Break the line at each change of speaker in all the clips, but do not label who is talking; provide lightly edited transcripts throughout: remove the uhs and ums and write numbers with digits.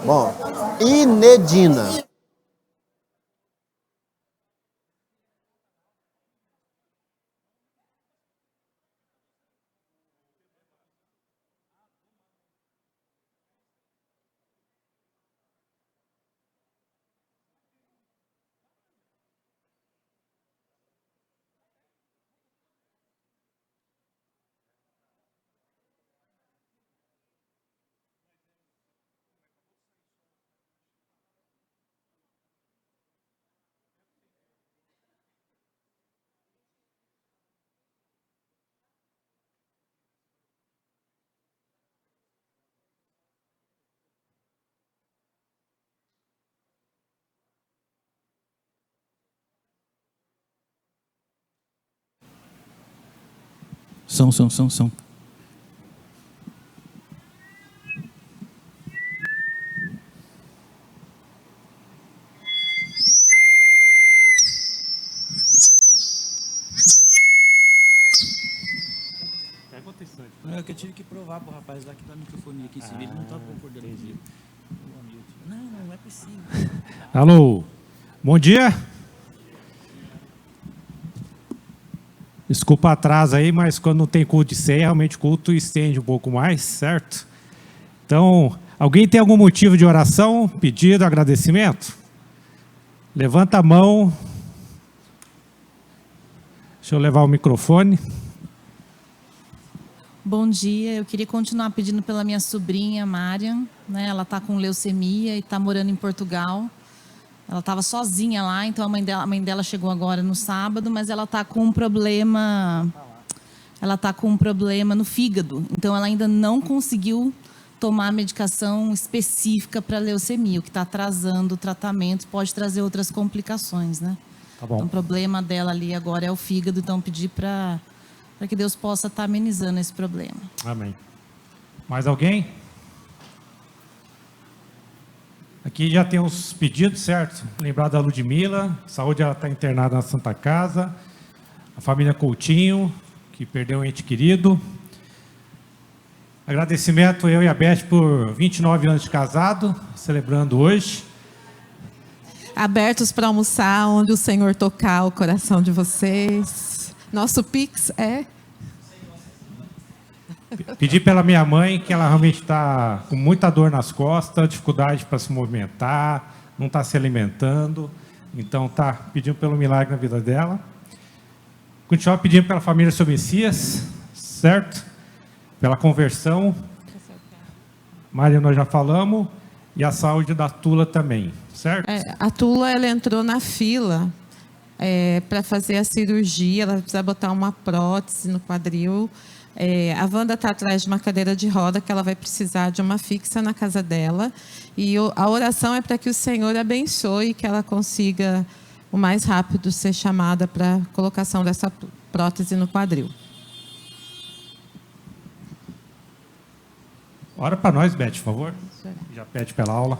Bom, Inedina.
Som. É que eu tive que provar pro rapaz lá que tá microfonia aqui, se ele não tá concordando comigo. Não é possível.
Alô, bom dia. Desculpa o atraso aí, mas quando não tem culto de ceia, realmente o culto estende um pouco mais, certo? Então, alguém tem algum motivo de oração, pedido, agradecimento? Levanta a mão. Deixa eu levar o microfone.
Bom dia, eu queria continuar pedindo pela minha sobrinha, Marian, né? Ela está com leucemia e está morando em Portugal. Ela estava sozinha lá, então a mãe dela chegou agora no sábado, mas ela está com um problema. Ela está com um problema no fígado, então ela ainda não conseguiu tomar a medicação específica para leucemia, o que está atrasando o tratamento, pode trazer outras complicações, né?
Tá bom.
Então, o problema dela ali agora é o fígado, então pedir para que Deus possa estar amenizando esse problema.
Amém. Mais alguém? Aqui já tem os pedidos, certo? Lembrar da Ludmila, saúde, ela está internada na Santa Casa. A família Coutinho, que perdeu um ente querido. Agradecimento eu e a Beth por 29 anos de casado, celebrando hoje.
Abertos para almoçar, onde o Senhor tocar o coração de vocês. Nosso Pix é...
Pedi pela minha mãe, que ela realmente está com muita dor nas costas, dificuldade para se movimentar, não está se alimentando. Então, está pedindo pelo milagre na vida dela. Continuar pedindo pela família Seu Messias, certo? Pela conversão. Maria, nós já falamos. E a saúde da Tula também, certo?
A Tula, ela entrou na fila para fazer a cirurgia. Ela precisa botar uma prótese no quadril. A Wanda está atrás de uma cadeira de roda que ela vai precisar de uma fixa na casa dela. E a oração é para que o Senhor abençoe e que ela consiga o mais rápido ser chamada para a colocação dessa prótese no quadril.
Ora para nós, Beth, por favor. Já pede pela aula.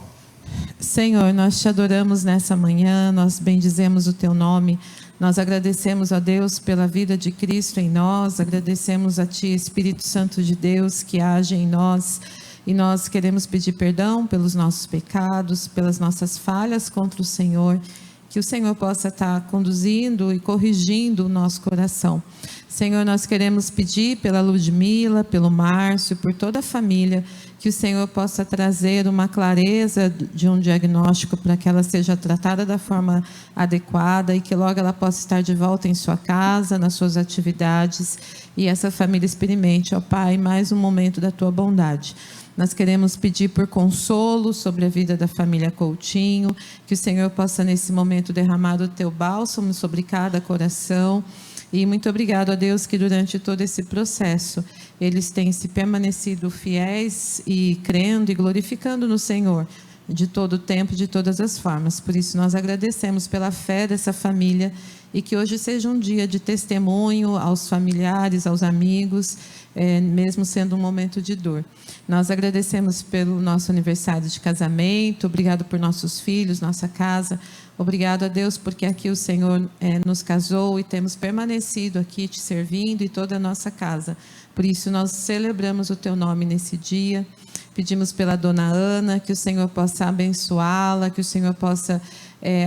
Senhor, nós te adoramos nessa manhã, nós bendizemos o teu nome, nós agradecemos a Deus pela vida de Cristo em nós, agradecemos a ti, Espírito Santo de Deus, que age em nós, e nós queremos pedir perdão pelos nossos pecados, pelas nossas falhas contra o Senhor, que o Senhor possa estar conduzindo e corrigindo o nosso coração. Senhor, nós queremos pedir pela Ludmila, pelo Márcio, por toda a família, que o Senhor possa trazer uma clareza de um diagnóstico para que ela seja tratada da forma adequada e que logo ela possa estar de volta em sua casa, nas suas atividades, e essa família experimente, ó Pai, mais um momento da tua bondade. Nós queremos pedir por consolo sobre a vida da família Coutinho, que o Senhor possa nesse momento derramar o teu bálsamo sobre cada coração. E muito obrigado a Deus que durante todo esse processo eles têm se permanecido fiéis e crendo e glorificando no Senhor de todo o tempo, de todas as formas. Por isso nós agradecemos pela fé dessa família e que hoje seja um dia de testemunho aos familiares, aos amigos, mesmo sendo um momento de dor. Nós agradecemos pelo nosso aniversário de casamento, obrigado por nossos filhos, nossa casa, obrigado a Deus porque aqui o Senhor nos casou e temos permanecido aqui te servindo e toda a nossa casa. Por isso nós celebramos o teu nome nesse dia. Pedimos pela dona Ana, que o Senhor possa abençoá-la, que o Senhor possa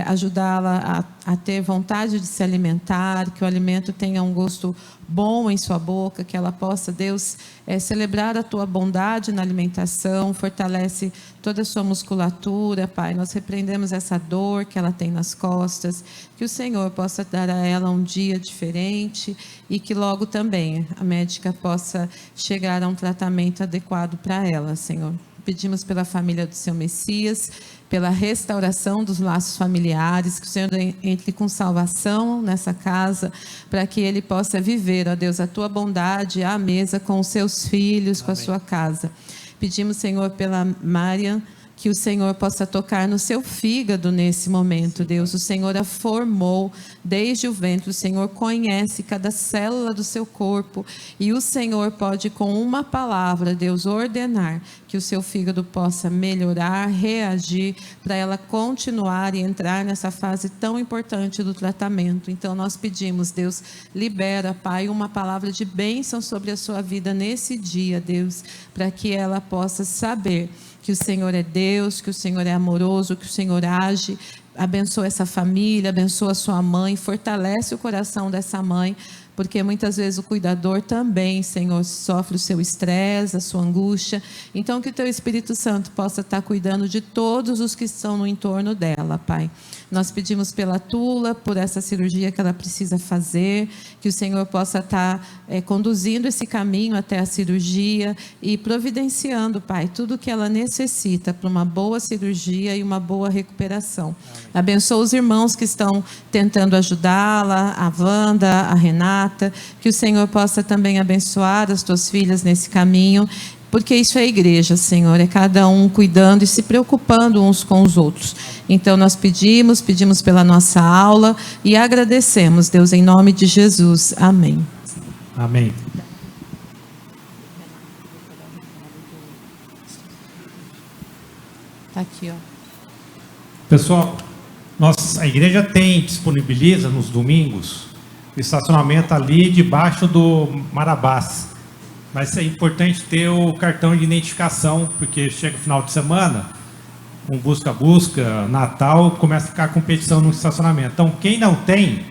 ajudá-la a ter vontade de se alimentar, que o alimento tenha um gosto bom em sua boca, que ela possa, Deus, celebrar a tua bondade na alimentação, fortalece toda a sua musculatura, Pai. Nós repreendemos essa dor que ela tem nas costas, que o Senhor possa dar a ela um dia diferente e que logo também a médica possa chegar a um tratamento adequado para ela, Senhor. Pedimos pela família do seu Messias, pela restauração dos laços familiares, que o Senhor entre com salvação nessa casa, para que ele possa viver, ó Deus, a tua bondade à mesa com os seus filhos, com a sua casa. Pedimos, Senhor, pela Marian, que o Senhor possa tocar no seu fígado nesse momento, Deus. O Senhor a formou desde o ventre, o Senhor conhece cada célula do seu corpo e o Senhor pode, com uma palavra, Deus, ordenar que o seu fígado possa melhorar, reagir, para ela continuar e entrar nessa fase tão importante do tratamento. Então, nós pedimos, Deus, libera, Pai, uma palavra de bênção sobre a sua vida nesse dia, Deus, para que ela possa saber que o Senhor é Deus, que o Senhor é amoroso, que o Senhor age. Abençoa essa família, abençoa a sua mãe, fortalece o coração dessa mãe, porque muitas vezes o cuidador também, Senhor, sofre o seu estresse, a sua angústia. Então, que o teu Espírito Santo possa estar cuidando de todos os que estão no entorno dela, Pai. Nós pedimos pela Tula, por essa cirurgia que ela precisa fazer, que o Senhor possa estar conduzindo esse caminho até a cirurgia e providenciando, Pai, tudo o que ela necessita para uma boa cirurgia e uma boa recuperação. Amém. Abençoa os irmãos que estão tentando ajudá-la, a Wanda, a Renata, que o Senhor possa também abençoar as tuas filhas nesse caminho, porque isso é a igreja, Senhor, é cada um cuidando e se preocupando uns com os outros. Então nós pedimos pela nossa aula e agradecemos, Deus, em nome de Jesus. Amém.
Amém.
Está aqui, ó.
Pessoal, a igreja disponibiliza nos domingos o estacionamento ali debaixo do Marabás. Mas é importante ter o cartão de identificação, porque chega o final de semana, um busca-busca, Natal, começa a ficar competição no estacionamento. Então, quem não tem,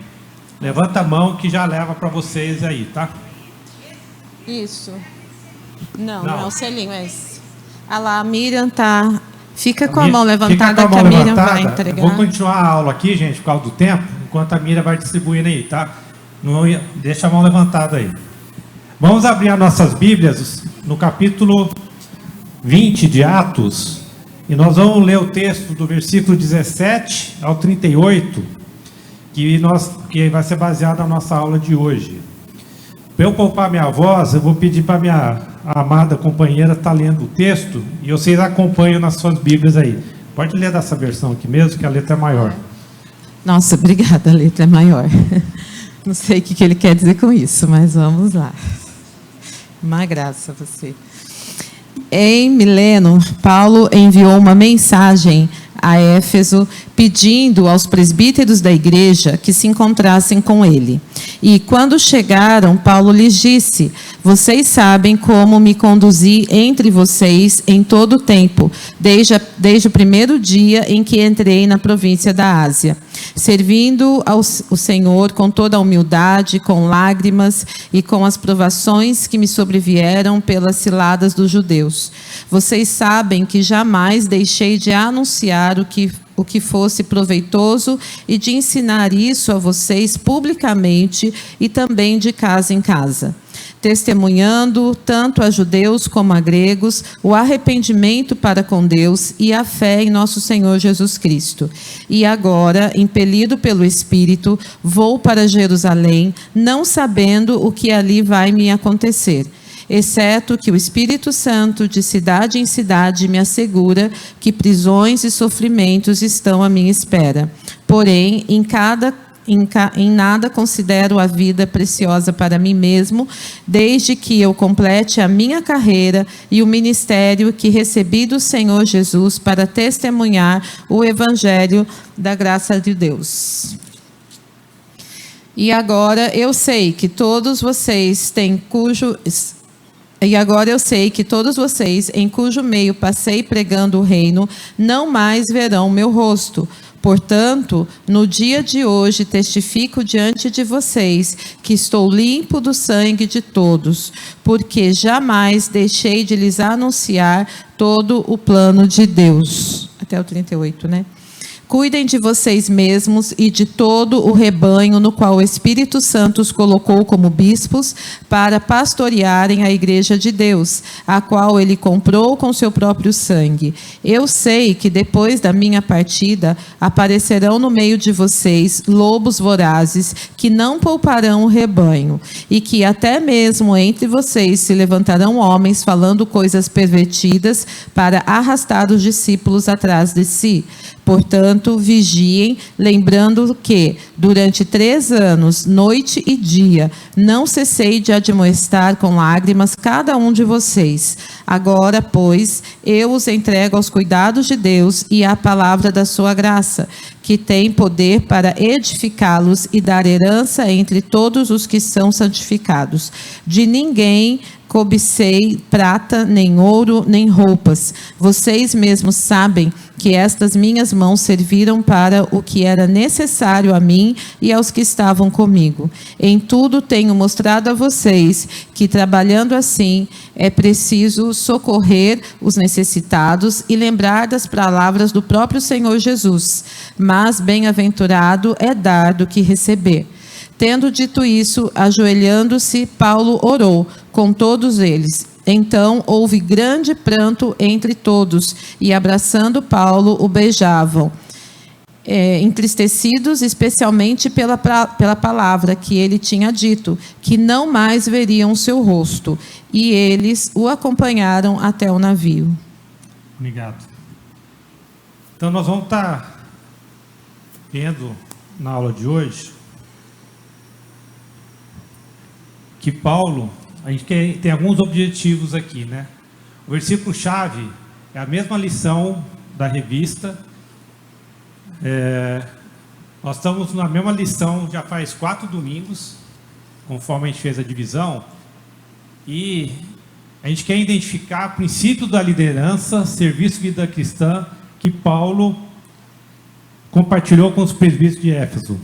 levanta a mão que já leva para vocês aí, tá?
Isso. Não é o selinho, é esse. Ah lá, a Miriam tá... Fica com a mão levantada, que a Miriam vai entregar.
Vou continuar a aula aqui, gente, por causa do tempo, enquanto a Miriam vai distribuindo aí, tá? Deixa a mão levantada aí. Vamos abrir as nossas Bíblias no capítulo 20 de Atos, e nós vamos ler o texto do versículo 17 ao 38, que vai ser baseado na nossa aula de hoje. Para eu poupar minha voz, eu vou pedir para minha amada companheira estar lendo o texto, e vocês acompanham nas suas Bíblias aí. Pode ler dessa versão aqui mesmo, que a letra é maior.
Nossa, obrigada, a letra é maior. Não sei o que ele quer dizer com isso, mas vamos lá. Uma graça a você. Em Mileno, Paulo enviou uma mensagem a Éfeso, pedindo aos presbíteros da igreja que se encontrassem com ele. E quando chegaram, Paulo lhes disse: vocês sabem como me conduzi entre vocês em todo o tempo, desde o primeiro dia em que entrei na província da Ásia, servindo ao Senhor com toda a humildade, com lágrimas e com as provações que me sobrevieram pelas ciladas dos judeus. Vocês sabem que jamais deixei de anunciar o que fosse proveitoso e de ensinar isso a vocês publicamente e também de casa em casa, testemunhando tanto a judeus como a gregos o arrependimento para com Deus e a fé em nosso Senhor Jesus Cristo. E agora, impelido pelo Espírito, vou para Jerusalém, não sabendo o que ali vai me acontecer, exceto que o Espírito Santo, de cidade em cidade, me assegura que prisões e sofrimentos estão à minha espera. Porém, em cada em nada considero a vida preciosa para mim mesmo, desde que eu complete a minha carreira e o ministério que recebi do Senhor Jesus para testemunhar o evangelho da graça de Deus. E agora eu sei que todos vocês em cujo meio passei pregando o reino, não mais verão meu rosto. Portanto, no dia de hoje testifico diante de vocês que estou limpo do sangue de todos, porque jamais deixei de lhes anunciar todo o plano de Deus. Até o 38, né? Cuidem de vocês mesmos e de todo o rebanho no qual o Espírito Santo os colocou como bispos para pastorearem a igreja de Deus, a qual ele comprou com seu próprio sangue. Eu sei que depois da minha partida aparecerão no meio de vocês lobos vorazes que não pouparão o rebanho, e que até mesmo entre vocês se levantarão homens falando coisas pervertidas para arrastar os discípulos atrás de si. Portanto, vigiem, lembrando que, durante 3 anos, noite e dia, não cessei de admoestar com lágrimas cada um de vocês. Agora, pois, eu os entrego aos cuidados de Deus e à palavra da sua graça, que tem poder para edificá-los e dar herança entre todos os que são santificados. De ninguém cobicei prata, nem ouro, nem roupas. Vocês mesmos sabem que estas minhas mãos serviram para o que era necessário a mim e aos que estavam comigo. Em tudo tenho mostrado a vocês que, trabalhando assim, é preciso socorrer os necessitados e lembrar das palavras do próprio Senhor Jesus. Mas bem-aventurado é dar do que receber. Tendo dito isso, ajoelhando-se, Paulo orou com todos eles. Então houve grande pranto entre todos, e abraçando Paulo, o beijavam, entristecidos especialmente pela palavra que ele tinha dito, que não mais veriam o seu rosto. E eles o acompanharam até o navio.
Obrigado. Então nós vamos estar vendo na aula de hoje que Paulo, a gente tem alguns objetivos aqui, né? O versículo-chave é a mesma lição da revista. Nós estamos na mesma lição já faz 4 domingos, conforme a gente fez a divisão, e a gente quer identificar princípios da liderança, serviço vida cristã, que Paulo compartilhou com os presbíteros de Éfeso.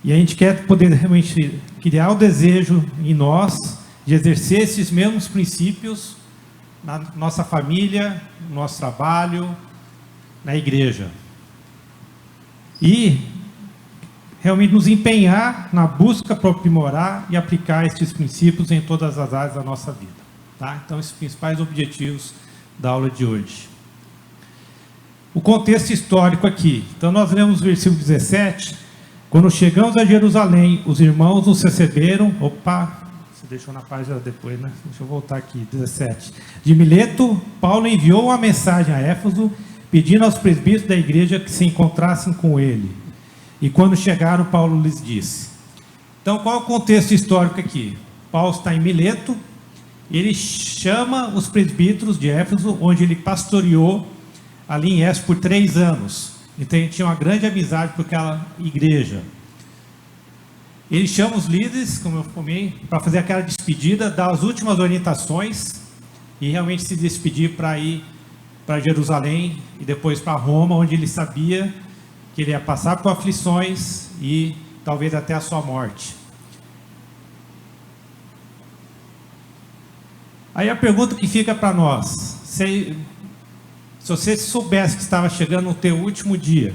E a gente quer poder realmente criar o desejo em nós de exercer esses mesmos princípios na nossa família, no nosso trabalho, na igreja. E realmente nos empenhar na busca para aprimorar e aplicar esses princípios em todas as áreas da nossa vida. Tá? Então, esses principais objetivos da aula de hoje. O contexto histórico aqui. Então, nós lemos o versículo 17. Quando chegamos a Jerusalém, os irmãos nos receberam. Opa, você deixou na página depois, né? Deixa eu voltar aqui, 17. De Mileto, Paulo enviou uma mensagem a Éfeso, pedindo aos presbíteros da igreja que se encontrassem com ele. E quando chegaram, Paulo lhes disse. Então, qual é o contexto histórico aqui? Paulo está em Mileto, ele chama os presbíteros de Éfeso, onde ele pastoreou ali em Éfeso por 3 anos. Então ele tinha uma grande amizade por aquela igreja. Ele chama os líderes, como eu falei, para fazer aquela despedida, dar as últimas orientações e realmente se despedir para ir para Jerusalém e depois para Roma, onde ele sabia que ele ia passar por aflições e talvez até a sua morte. Aí a pergunta que fica para nós: se você soubesse que estava chegando no teu último dia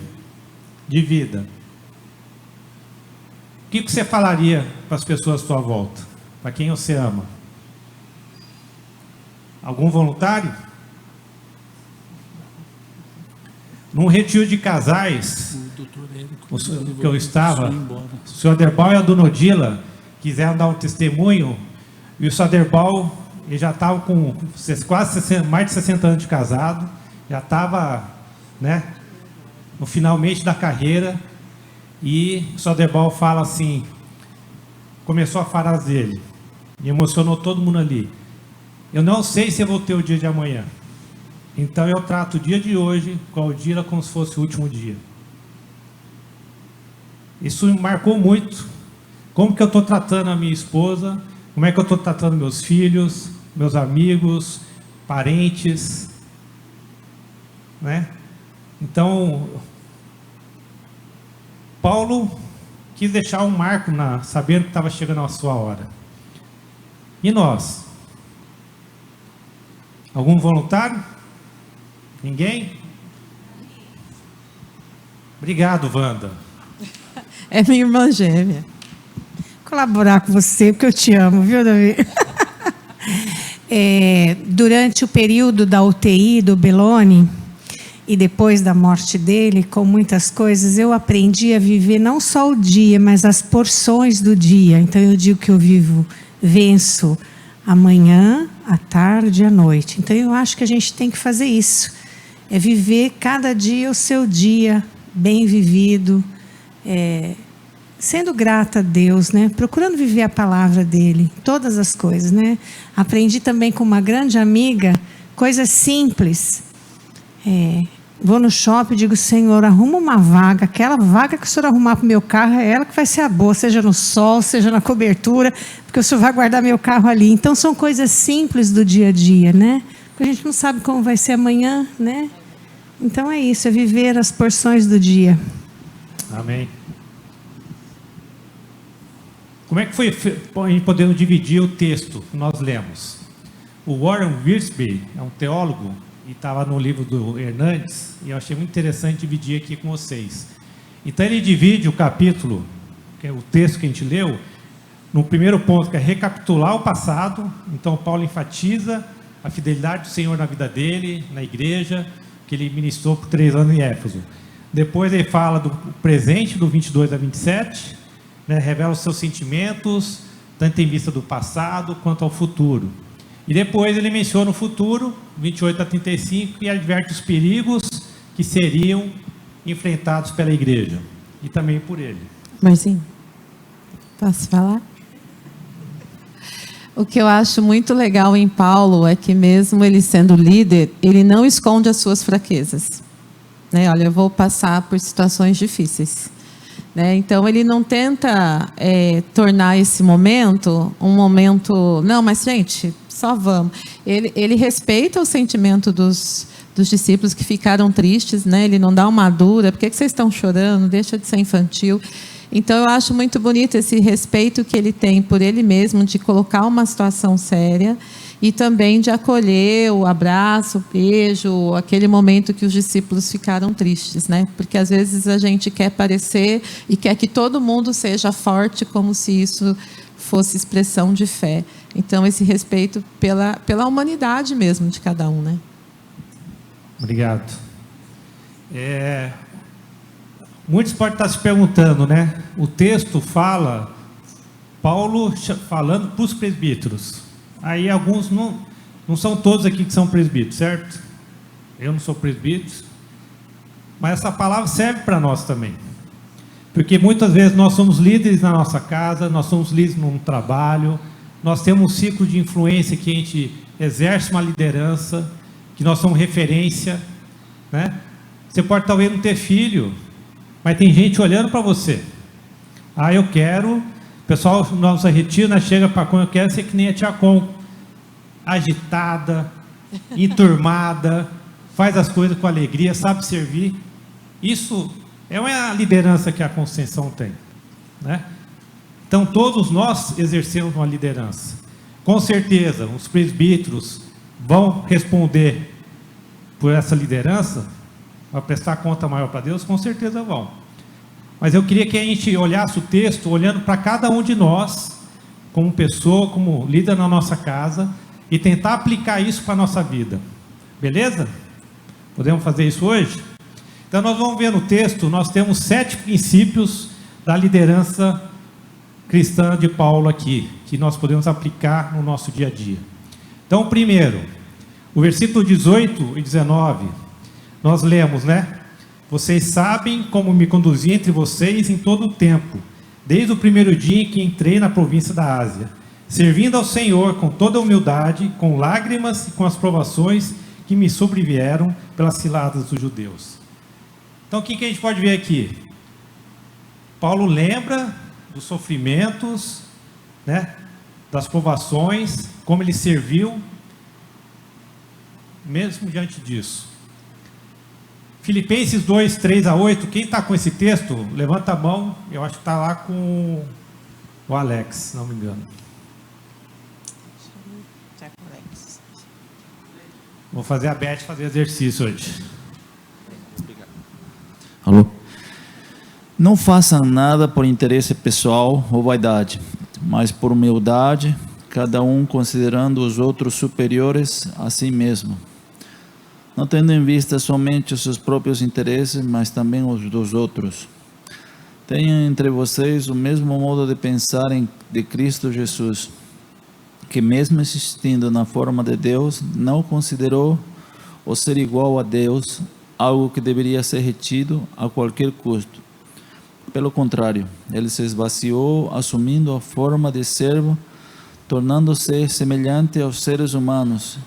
de vida, o que você falaria para as pessoas à sua volta? Para quem você ama? Algum voluntário? Num retiro de casais, que eu estava, o senhor Aderbal e a dona Odila quiseram dar um testemunho, e o senhor Aderbal, ele já estava com quase mais de 60 anos de casado, já estava, né, no finalmente da carreira, E Soderbal fala assim, começou a frase dele, e emocionou todo mundo ali. Eu não sei se eu vou ter o dia de amanhã. Então eu trato o dia de hoje, qual dia, como se fosse o último dia. Isso me marcou muito. Como que eu estou tratando a minha esposa, como é que eu estou tratando meus filhos, meus amigos, parentes, né? Então, Paulo quis deixar um marco, sabendo que estava chegando a sua hora. E nós? Algum voluntário? Ninguém? Obrigado, Wanda.
É minha irmã gêmea.
Colaborar com você, porque eu te amo, viu, Davi? Durante o período da UTI do Belloni, e depois da morte dele, com muitas coisas, eu aprendi a viver não só o dia, mas as porções do dia. Então eu digo que eu venço a manhã, a tarde e a noite. Então eu acho que a gente tem que fazer isso. É viver cada dia o seu dia bem vivido, sendo grata a Deus, né? Procurando viver a palavra dele, todas as coisas, né? Aprendi também com uma grande amiga, coisas simples. Vou no shopping e digo, Senhor, arruma uma vaga, aquela vaga que o Senhor arrumar para o meu carro, é ela que vai ser a boa, seja no sol, seja na cobertura, porque o Senhor vai guardar meu carro ali. Então são coisas simples do dia a dia, né? Porque a gente não sabe como vai ser amanhã, né? Então é isso, é viver as porções do dia.
Amém. Como é que foi podendo dividir o texto que nós lemos? O Warren Wiersbe é um teólogo e estava no livro do Hernandes, e eu achei muito interessante dividir aqui com vocês. Então ele divide o capítulo, que é o texto que a gente leu, no primeiro ponto, que é recapitular o passado. Então Paulo enfatiza a fidelidade do Senhor na vida dele, na igreja, que ele ministrou por 3 anos em Éfeso. Depois ele fala do presente, do 22 a 27, né, revela os seus sentimentos, tanto em vista do passado quanto ao futuro. E depois ele menciona o futuro, 28 a 35, e adverte os perigos que seriam enfrentados pela igreja e também por ele.
Marcinho, posso falar? O que eu acho muito legal em Paulo é que, mesmo ele sendo líder, ele não esconde as suas fraquezas. Né? Olha, eu vou passar por situações difíceis. Né? Então, ele não tenta tornar esse momento um momento... Não, mas, gente, só vamos. Ele respeita o sentimento dos discípulos que ficaram tristes, né? Ele não dá uma dura. Por que vocês estão chorando? Deixa de ser infantil. Então, eu acho muito bonito esse respeito que ele tem por ele mesmo, de colocar uma situação séria e também de acolher o abraço, o beijo, aquele momento que os discípulos ficaram tristes, né? Porque às vezes a gente quer parecer e quer que todo mundo seja forte, como se isso fosse expressão de fé. Então, esse respeito pela humanidade mesmo de cada um, né?
Obrigado. Muitos podem estar se perguntando, né? O texto fala, Paulo falando para os presbíteros. Aí alguns, não são todos aqui que são presbíteros, certo? Eu não sou presbítero. Mas essa palavra serve para nós também. Porque muitas vezes nós somos líderes na nossa casa, nós somos líderes no trabalho, nós temos um ciclo de influência que a gente exerce uma liderança, que nós somos referência, né? Você pode talvez não ter filho, mas tem gente olhando para você. Eu quero... O pessoal, nossa retina chega para como eu quero ser que nem a tia Com, agitada, enturmada, faz as coisas com alegria, sabe servir. Isso é uma liderança que a Conceição tem, né? Então todos nós exercemos uma liderança. Com certeza, os presbíteros vão responder por essa liderança, vai prestar conta maior para Deus, com certeza vão. Mas eu queria que a gente olhasse o texto, olhando para cada um de nós, como pessoa, como líder na nossa casa, e tentar aplicar isso para a nossa vida. Beleza? Podemos fazer isso hoje? Então nós vamos ver no texto, nós temos 7 princípios da liderança cristã de Paulo aqui, que nós podemos aplicar no nosso dia a dia. Então, primeiro, o versículo 18 e 19, nós lemos, né? Vocês sabem como me conduzi entre vocês em todo o tempo, desde o primeiro dia em que entrei na província da Ásia, servindo ao Senhor com toda humildade, com lágrimas e com as provações que me sobrevieram pelas ciladas dos judeus. Então, o que a gente pode ver aqui? Paulo lembra dos sofrimentos, né, das provações, como ele serviu, mesmo diante disso. Filipenses 2, 3-8, quem está com esse texto, levanta a mão, eu acho que está lá com o Alex, se não me engano. Vou fazer a Beth fazer exercício hoje.
Alô? Não façam nada por interesse pessoal ou vaidade, mas por humildade, cada um considerando os outros superiores a si mesmo, não tendo em vista somente os seus próprios interesses, mas também os dos outros. Tenham entre vocês o mesmo modo de pensar de Cristo Jesus, que mesmo existindo na forma de Deus, não considerou o ser igual a Deus algo que deveria ser retido a qualquer custo. Pelo contrário, ele se esvaziou, assumindo a forma de servo, tornando-se semelhante aos seres humanos.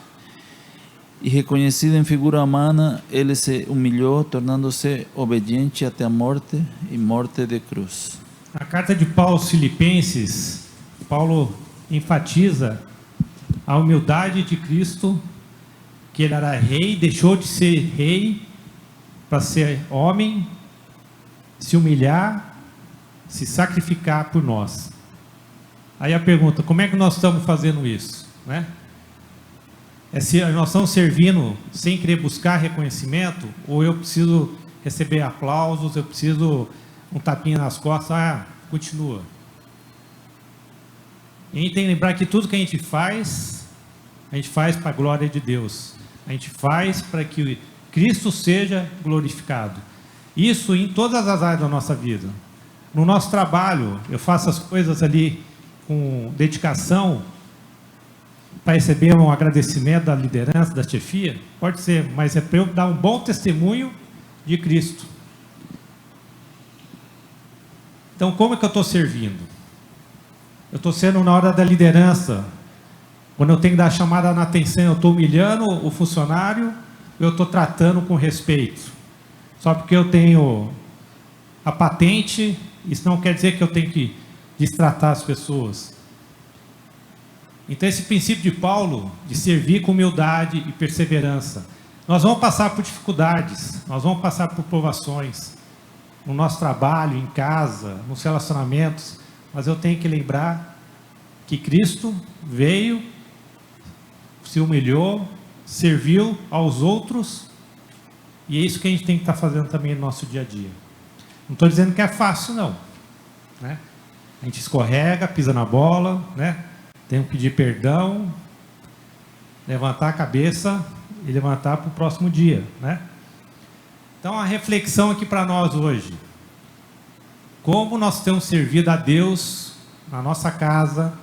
E reconhecido em figura humana, ele se humilhou, tornando-se obediente até a morte e morte de cruz.
A carta de Paulo aos Filipenses, Paulo enfatiza a humildade de Cristo, que ele era rei, deixou de ser rei para ser homem, se humilhar, se sacrificar por nós. Aí a pergunta, como é que nós estamos fazendo isso, né? Se nós estamos servindo sem querer buscar reconhecimento, ou eu preciso receber aplausos, eu preciso um tapinha nas costas, continua. E a gente tem que lembrar que tudo que a gente faz para a glória de Deus. A gente faz para que Cristo seja glorificado. Isso em todas as áreas da nossa vida. No nosso trabalho, eu faço as coisas ali com dedicação, para receber um agradecimento da liderança, da chefia, pode ser, mas é para eu dar um bom testemunho de Cristo. Então, como é que eu estou servindo? Eu estou sendo na hora da liderança, quando eu tenho que dar a chamada na atenção, eu estou humilhando o funcionário, eu estou tratando com respeito, só porque eu tenho a patente, isso não quer dizer que eu tenho que destratar as pessoas. Então esse princípio de Paulo, de servir com humildade e perseverança, nós vamos passar por dificuldades, nós vamos passar por provações, no nosso trabalho, em casa, nos relacionamentos, mas eu tenho que lembrar que Cristo veio, se humilhou, serviu aos outros, e é isso que a gente tem que estar fazendo também no nosso dia a dia. Não estou dizendo que é fácil, não, né? A gente escorrega, pisa na bola, né? Tem que pedir perdão, levantar a cabeça e levantar para o próximo dia, né? Então, a reflexão aqui para nós hoje. Como nós temos servido a Deus na nossa casa,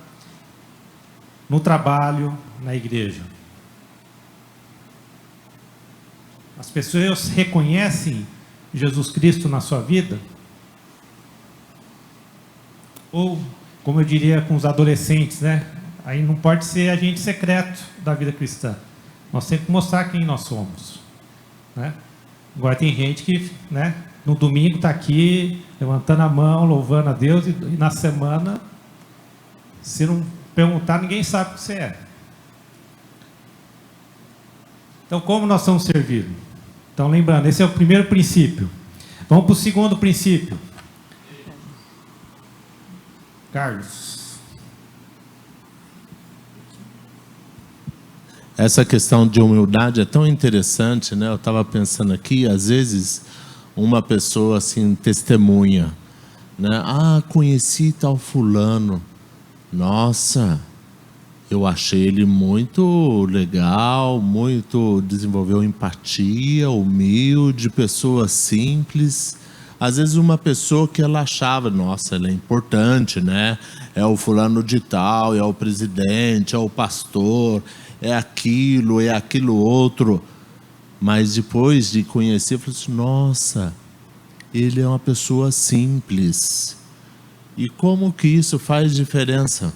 no trabalho, na igreja? As pessoas reconhecem Jesus Cristo na sua vida? Ou, como eu diria com os adolescentes, né? Aí não pode ser agente secreto da vida cristã. Nós temos que mostrar quem nós somos, né? Agora tem gente que, né, no domingo está aqui, levantando a mão, louvando a Deus, e na semana, se não perguntar, ninguém sabe o que você é. Então, como nós estamos servindo? Então, lembrando, esse é o primeiro princípio. Vamos para o segundo princípio. Carlos.
Essa questão de humildade é tão interessante, né? Eu estava pensando aqui, às vezes uma pessoa assim testemunha, né? Conheci tal fulano. Nossa, eu achei ele muito legal, desenvolveu empatia, humilde, pessoa simples. Às vezes uma pessoa que ela achava, nossa, ela é importante, né? É o fulano de tal, é o presidente, é o pastor, é aquilo outro. Mas depois de conhecer, eu falei assim, nossa, ele é uma pessoa simples. E como que isso faz diferença?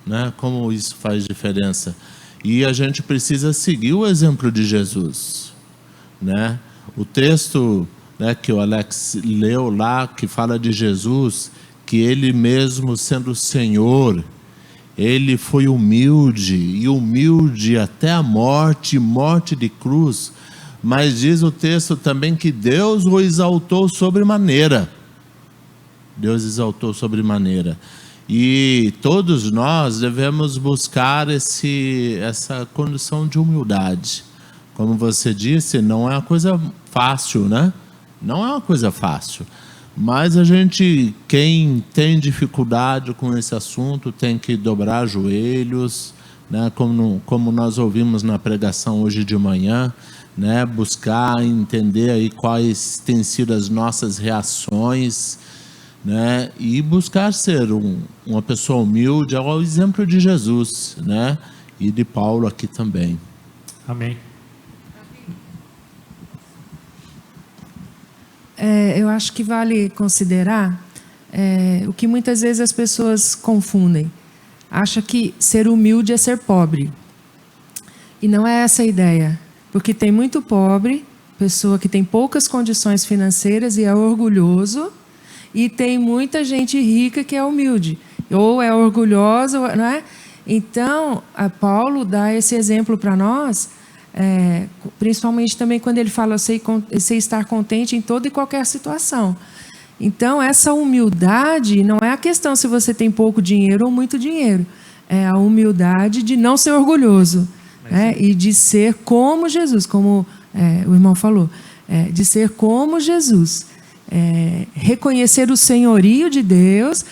Né? Como isso faz diferença? E a gente precisa seguir o exemplo de Jesus. Né? O texto, né, que o Alex leu lá, que fala de Jesus, que ele mesmo sendo Senhor, ele foi humilde, e humilde até a morte, morte de cruz. Mas diz o texto também que Deus o exaltou sobremaneira. Deus exaltou sobremaneira. E todos nós devemos buscar essa condição de humildade. Como você disse, não é uma coisa fácil, né? Não é uma coisa fácil. Mas a gente, quem tem dificuldade com esse assunto, tem que dobrar joelhos, né? Como nós ouvimos na pregação hoje de manhã, né? Buscar entender aí quais têm sido as nossas reações, né? E buscar ser uma pessoa humilde, ao exemplo de Jesus, né? E de Paulo aqui também.
Amém.
Eu acho que vale considerar o que muitas vezes as pessoas confundem. Acha que ser humilde é ser pobre. E não é essa a ideia. Porque tem muito pobre, pessoa que tem poucas condições financeiras e é orgulhoso, e tem muita gente rica que é humilde, ou é orgulhosa, não é? Então, Paulo dá esse exemplo para nós, principalmente também quando ele fala, eu sei estar contente em toda e qualquer situação. Então, essa humildade não é a questão se você tem pouco dinheiro ou muito dinheiro, é a humildade de não ser orgulhoso. E de ser como Jesus, como o irmão falou, de ser como Jesus, reconhecer o senhorio de Deus,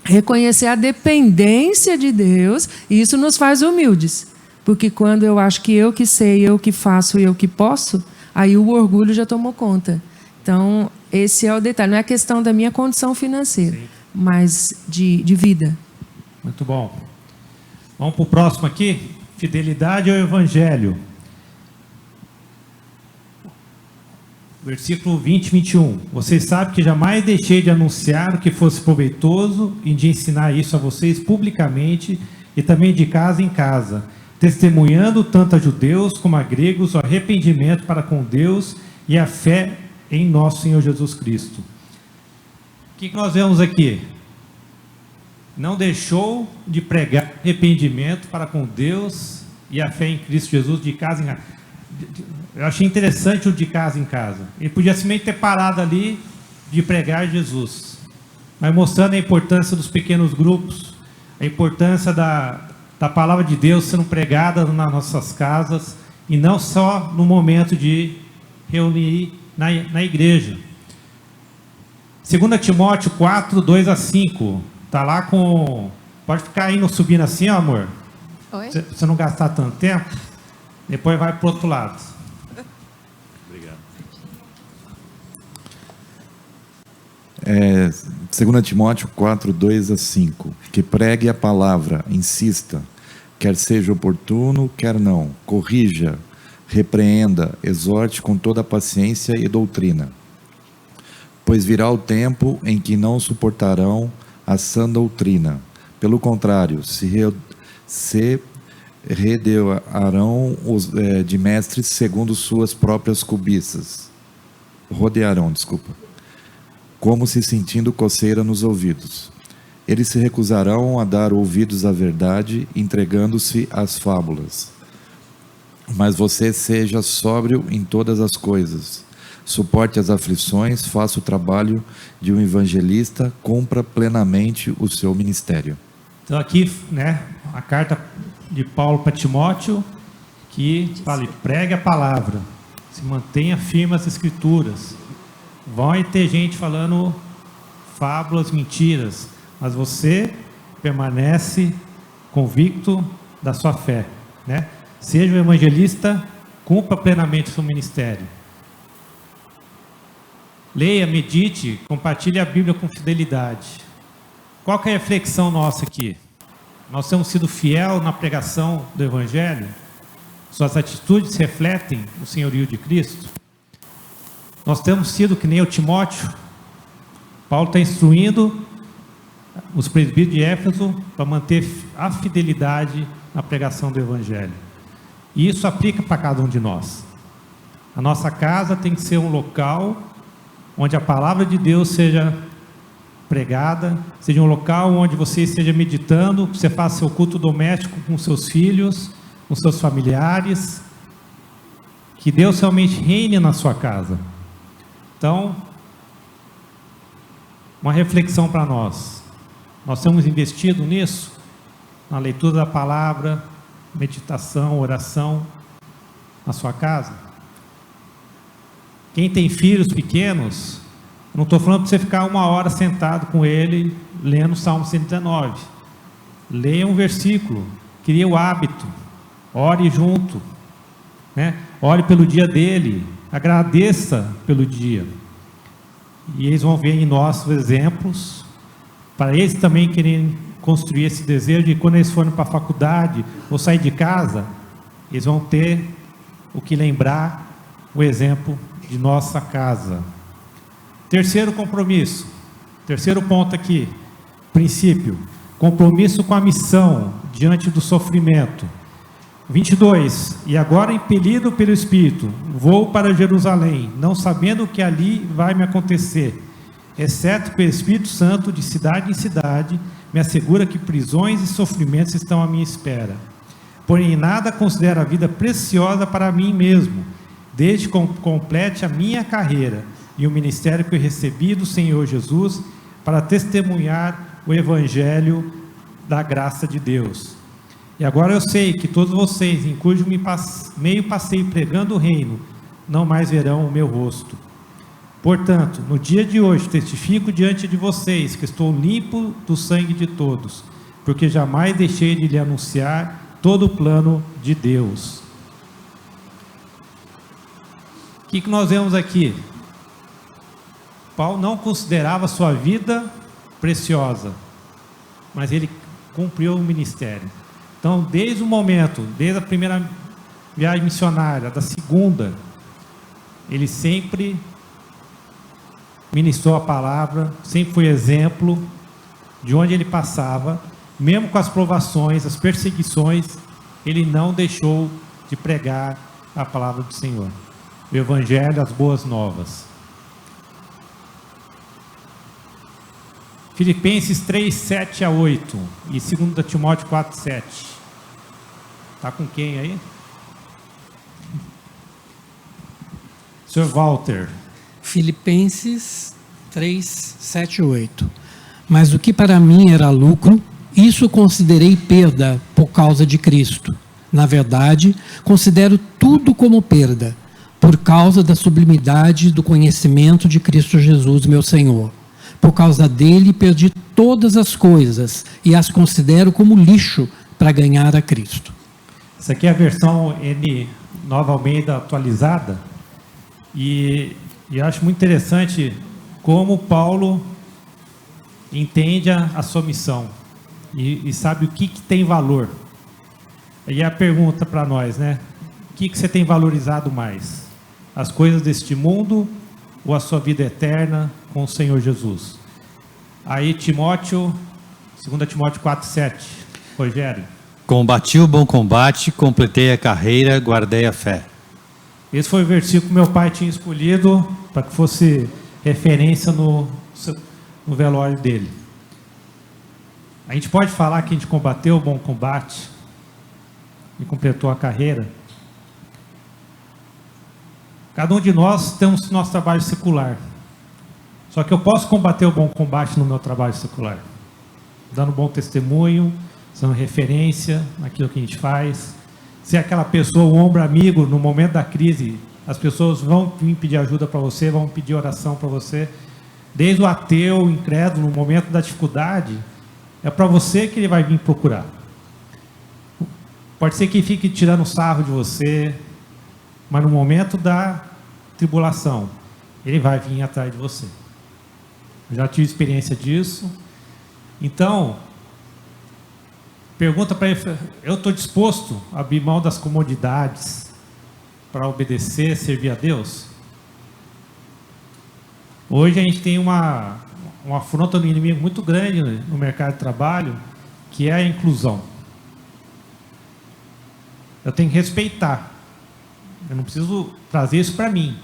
reconhecer a dependência de Deus, e isso nos faz humildes, porque quando eu acho que eu que sei, eu que faço, eu que posso, aí o orgulho já tomou conta. Então, esse é o detalhe, não é a questão da minha condição financeira, sim, mas de vida.
Muito bom. Vamos para o próximo aqui. Fidelidade ao Evangelho. Versículo 20 e 21. Vocês sabem que jamais deixei de anunciar o que fosse proveitoso e de ensinar isso a vocês publicamente e também de casa em casa, testemunhando tanto a judeus como a gregos o arrependimento para com Deus e a fé em nosso Senhor Jesus Cristo. O que nós vemos aqui? Não deixou de pregar arrependimento para com Deus e a fé em Cristo Jesus de casa em casa. Eu achei interessante o de casa em casa. Ele podia simplesmente ter parado ali de pregar Jesus, mas mostrando a importância dos pequenos grupos, a importância da palavra de Deus sendo pregada nas nossas casas e não só no momento de reunir na igreja. 2 Timóteo 4, 2 a 5. Está lá com... Pode ficar indo subindo assim, ó, amor.
Oi?
Se você não gastar tanto tempo, depois vai para o outro lado. Obrigado.
2 Timóteo 4, 2 a 5. Que pregue a palavra, insista, quer seja oportuno, quer não. Corrija, repreenda, exorte com toda a paciência e doutrina. Pois virá o tempo em que não suportarão a sã doutrina. Pelo contrário, se rodearão de mestres segundo suas próprias cobiças. Rodearão, como se sentindo coceira nos ouvidos. Eles se recusarão a dar ouvidos à verdade, entregando-se às fábulas. Mas você seja sóbrio em todas as coisas. Suporte as aflições, faça o trabalho de um evangelista, cumpra plenamente o seu ministério.
Então aqui, né, a carta de Paulo para Timóteo, que fala, pregue a palavra, se mantenha firme as escrituras. Vai ter gente falando fábulas, mentiras, mas você permanece convicto da sua fé, né? Seja um evangelista, cumpra plenamente o seu ministério. Leia, medite, compartilhe a Bíblia com fidelidade. Qual que é a reflexão nossa aqui? Nós temos sido fiel na pregação do Evangelho? Suas atitudes refletem o senhorio de Cristo? Nós temos sido que nem o Timóteo. Paulo está instruindo os presbíteros de Éfeso para manter a fidelidade na pregação do Evangelho. E isso aplica para cada um de nós. A nossa casa tem que ser um local onde a palavra de Deus seja pregada, seja um local onde você esteja meditando, você faça seu culto doméstico com seus filhos, com seus familiares, que Deus realmente reine na sua casa. Então, uma reflexão para nós. Nós temos investido nisso, na leitura da palavra, meditação, oração, na sua casa? Quem tem filhos pequenos, não estou falando para você ficar 1 hora sentado com ele, lendo o Salmo 119. Leia um versículo, crie o hábito, ore junto, né? Ore pelo dia dele, agradeça pelo dia. E eles vão ver em nós exemplos, para eles também querem construir esse desejo de quando eles forem para a faculdade ou sair de casa, eles vão ter o que lembrar, o exemplo de nossa casa. Terceiro compromisso, terceiro ponto aqui, princípio, compromisso com a missão diante do sofrimento. 22, e agora impelido pelo Espírito, vou para Jerusalém, não sabendo o que ali vai me acontecer, exceto que o Espírito Santo, de cidade em cidade, me assegura que prisões e sofrimentos estão à minha espera. Porém, nada considero a vida preciosa para mim mesmo, desde que complete a minha carreira e o ministério que eu recebi do Senhor Jesus, para testemunhar o Evangelho da graça de Deus. E agora eu sei que todos vocês, em cujo meio passei pregando o reino, não mais verão o meu rosto. Portanto, no dia de hoje, testifico diante de vocês que estou limpo do sangue de todos, porque jamais deixei de lhe anunciar todo o plano de Deus. O que nós vemos aqui? Paulo não considerava sua vida preciosa, mas ele cumpriu o ministério. Então, desde o momento, desde a primeira viagem missionária, da segunda, ele sempre ministrou a palavra, sempre foi exemplo de onde ele passava, mesmo com as provações, as perseguições, ele não deixou de pregar a palavra do Senhor, o Evangelho, as boas novas. Filipenses 3, 7 a 8 e 2 Timóteo 4, 7. Está com quem aí? Sr. Walter.
Filipenses 3, 7 e 8. Mas o que para mim era lucro, isso considerei perda por causa de Cristo. Na verdade, considero tudo como perda, por causa da sublimidade do conhecimento de Cristo Jesus, meu Senhor. Por causa dele, perdi todas as coisas e as considero como lixo para ganhar a Cristo.
Essa aqui é a versão Nova Almeida atualizada. E eu acho muito interessante como Paulo entende a sua missão e sabe o que tem valor. E a pergunta para nós, né? O que você tem valorizado mais? As coisas deste mundo ou a sua vida eterna com o Senhor Jesus? Aí Timóteo, 2 Timóteo 4, 7. Rogério.
Combati o bom combate, completei a carreira, guardei a fé.
Esse foi o versículo que meu pai tinha escolhido para que fosse referência no velório dele. A gente pode falar que a gente combateu o bom combate e completou a carreira. Cada um de nós temos nosso trabalho secular. Só que eu posso combater o bom combate no meu trabalho secular, dando bom testemunho, sendo referência naquilo que a gente faz. Se aquela pessoa, o ombro amigo, no momento da crise, as pessoas vão vir pedir ajuda para você, vão pedir oração para você. Desde o ateu, o incrédulo, no momento da dificuldade, é para você que ele vai vir procurar. Pode ser que fique tirando sarro de você, mas no momento da tribulação, ele vai vir atrás de você. Eu já tive experiência disso. Então, pergunta para ele, eu estou disposto a abrir mão das comodidades para obedecer, servir a Deus? Hoje a gente tem uma afronta do inimigo muito grande no mercado de trabalho, que é a inclusão. Eu tenho que respeitar. Eu não preciso trazer isso para mim,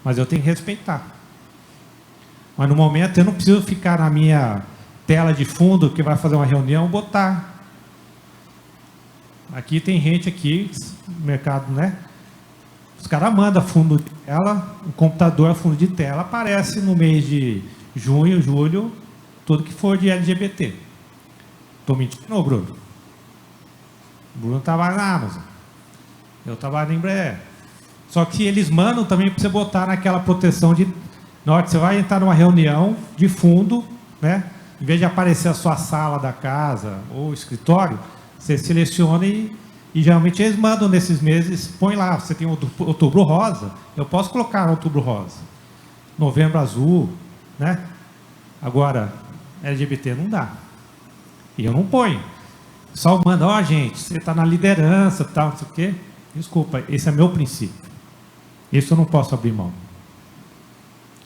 mas eu tenho que respeitar. Mas no momento eu não preciso ficar na minha tela de fundo que vai fazer uma reunião, botar. Aqui tem gente aqui, no mercado, né? Os caras mandam fundo de tela, o computador fundo de tela aparece no mês de junho, julho, tudo que for de LGBT. Estou mentindo, não, Bruno? O Bruno trabalha na Amazon. Eu trabalho na Embraer. Só que eles mandam também para você botar naquela proteção de... Na hora que você vai entrar numa reunião de fundo, né? Em vez de aparecer a sua sala da casa ou escritório, você seleciona e geralmente eles mandam nesses meses, põe lá, você tem outubro rosa, eu posso colocar outubro rosa. Novembro azul, né? Agora, LGBT não dá. E eu não ponho. Só manda, ó, gente, você está na liderança, tal, não sei o quê. Desculpa, esse é meu princípio. Isso eu não posso abrir mão.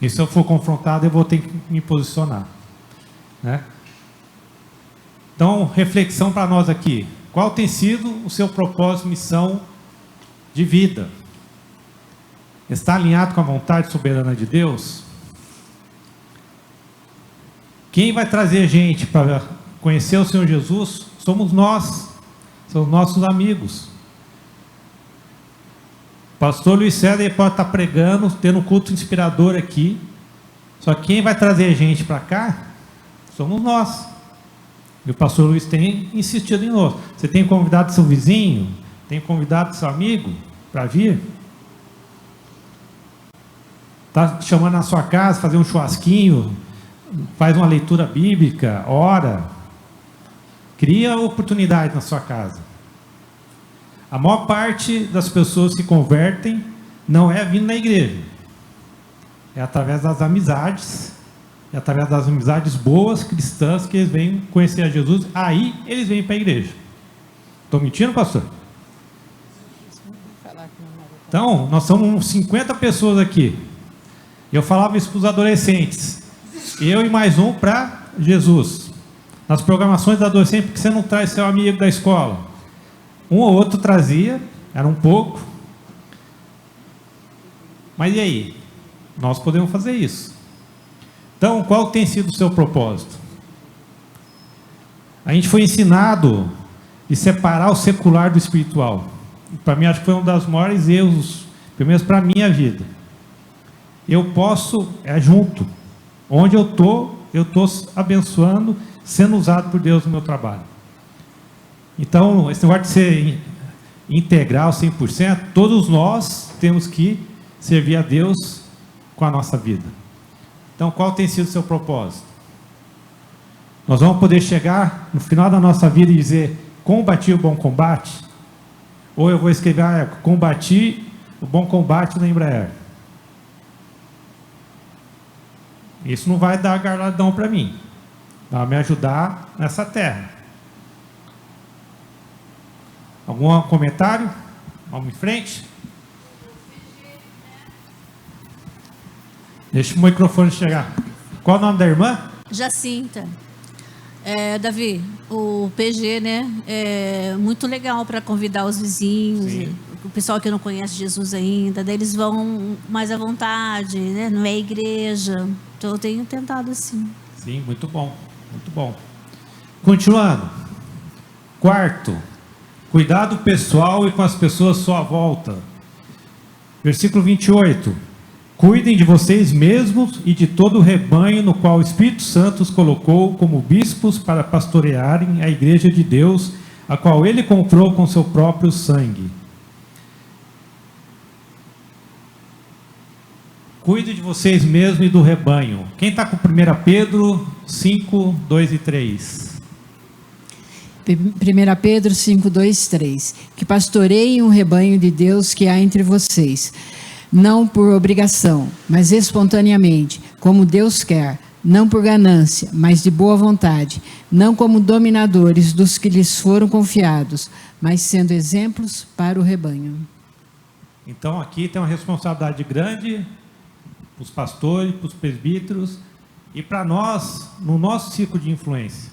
E se eu for confrontado, eu vou ter que me posicionar. Né? Então, reflexão para nós aqui. Qual tem sido o seu propósito, missão de vida? Está alinhado com a vontade soberana de Deus? Quem vai trazer gente para conhecer o Senhor Jesus? Somos nós. São os nossos amigos. Pastor Luiz César pode estar pregando, tendo um culto inspirador aqui. Só que quem vai trazer gente para cá? Somos nós. E o pastor Luiz tem insistido em nós. Você tem convidado seu vizinho? Tem convidado seu amigo para vir? Está chamando na sua casa, fazer um churrasquinho, faz uma leitura bíblica, ora. Cria oportunidade na sua casa. A maior parte das pessoas que se convertem não é vindo na igreja. É através das amizades. É através das amizades boas, cristãs, que eles vêm conhecer a Jesus. Aí eles vêm para a igreja. Estou mentindo, pastor? Então, nós somos 50 pessoas aqui. Eu falava isso para os adolescentes. Eu e mais um para Jesus. Nas programações dos adolescentes, porque você não traz seu amigo da escola? Um ou outro trazia, era um pouco. Mas e aí? Nós podemos fazer isso. Então, qual tem sido o seu propósito? A gente foi ensinado a separar o secular do espiritual. Para mim, acho que foi um dos maiores erros, pelo menos para a minha vida. Eu posso, junto. Onde eu estou abençoando, sendo usado por Deus no meu trabalho. Então, esse negócio de ser integral, 100%, todos nós temos que servir a Deus com a nossa vida. Então, qual tem sido o seu propósito? Nós vamos poder chegar no final da nossa vida e dizer, combati o bom combate? Ou eu vou escrever, combati o bom combate na Embraer? Isso não vai dar galardão para mim. Vai me ajudar nessa terra. Algum comentário? Vamos em frente? Deixa o microfone chegar. Qual o nome da irmã?
Jacinta. Davi, o PG, né? É muito legal para convidar os vizinhos, o pessoal que não conhece Jesus ainda. Daí eles vão mais à vontade, né? Não é igreja. Então eu tenho tentado assim.
Sim, muito bom. Muito bom. Continuando. Quarto, cuidado pessoal e com as pessoas à sua volta. Versículo 28. Cuidem de vocês mesmos e de todo o rebanho no qual o Espírito Santo os colocou como bispos para pastorearem a igreja de Deus, a qual ele comprou com seu próprio sangue. Cuide de vocês mesmos e do rebanho. Quem está com 1 Pedro 5, 2 e 3?
1 Pedro 5, 2, 3. Que pastoreiem o rebanho de Deus que há entre vocês, não por obrigação, mas espontaneamente, como Deus quer, não por ganância, mas de boa vontade, não como dominadores dos que lhes foram confiados, mas sendo exemplos para o rebanho.
Então aqui tem uma responsabilidade grande para os pastores, para os presbíteros e para nós, no nosso ciclo de influência.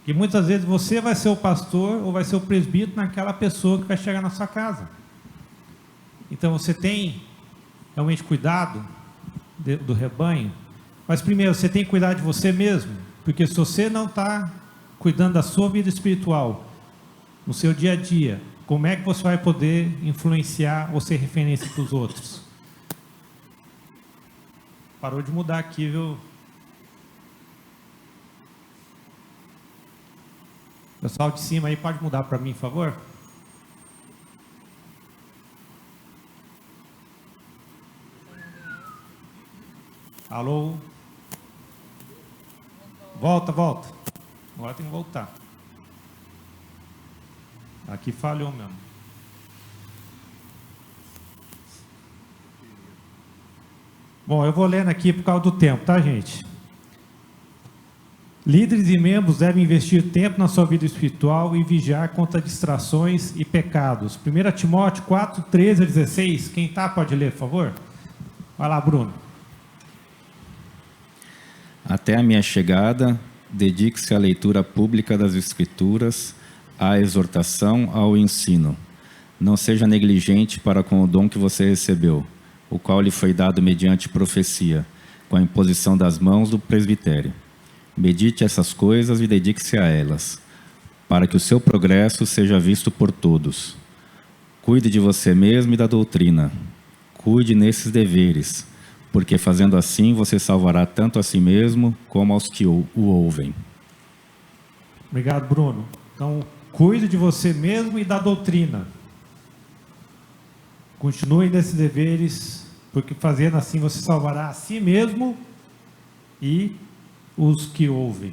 Que muitas vezes você vai ser o pastor ou vai ser o presbítero naquela pessoa que vai chegar na sua casa. Então você tem realmente cuidado do rebanho, mas primeiro você tem que cuidar de você mesmo, porque se você não está cuidando da sua vida espiritual, no seu dia a dia, como é que você vai poder influenciar ou ser referência para os outros? Parou de mudar aqui, viu? Pessoal de cima aí, pode mudar para mim, por favor? Alô? Volta. Agora tem que voltar. Aqui falhou mesmo. Bom, eu vou lendo aqui por causa do tempo, tá, gente? Líderes e membros devem investir tempo na sua vida espiritual e vigiar contra distrações e pecados. 1 Timóteo 4, 13 a 16. Quem tá, pode ler, por favor? Vai lá, Bruno.
Até a minha chegada, dedique-se à leitura pública das Escrituras, à exortação, ao ensino. Não seja negligente para com o dom que você recebeu, o qual lhe foi dado mediante profecia, com a imposição das mãos do presbitério. Medite essas coisas e dedique-se a elas, para que o seu progresso seja visto por todos. Cuide de você mesmo e da doutrina. Cuide nesses deveres, porque fazendo assim você salvará tanto a si mesmo como aos que o ouvem.
Obrigado, Bruno. Então, cuide de você mesmo e da doutrina. Continue nesses deveres, porque fazendo assim você salvará a si mesmo e os que ouvem.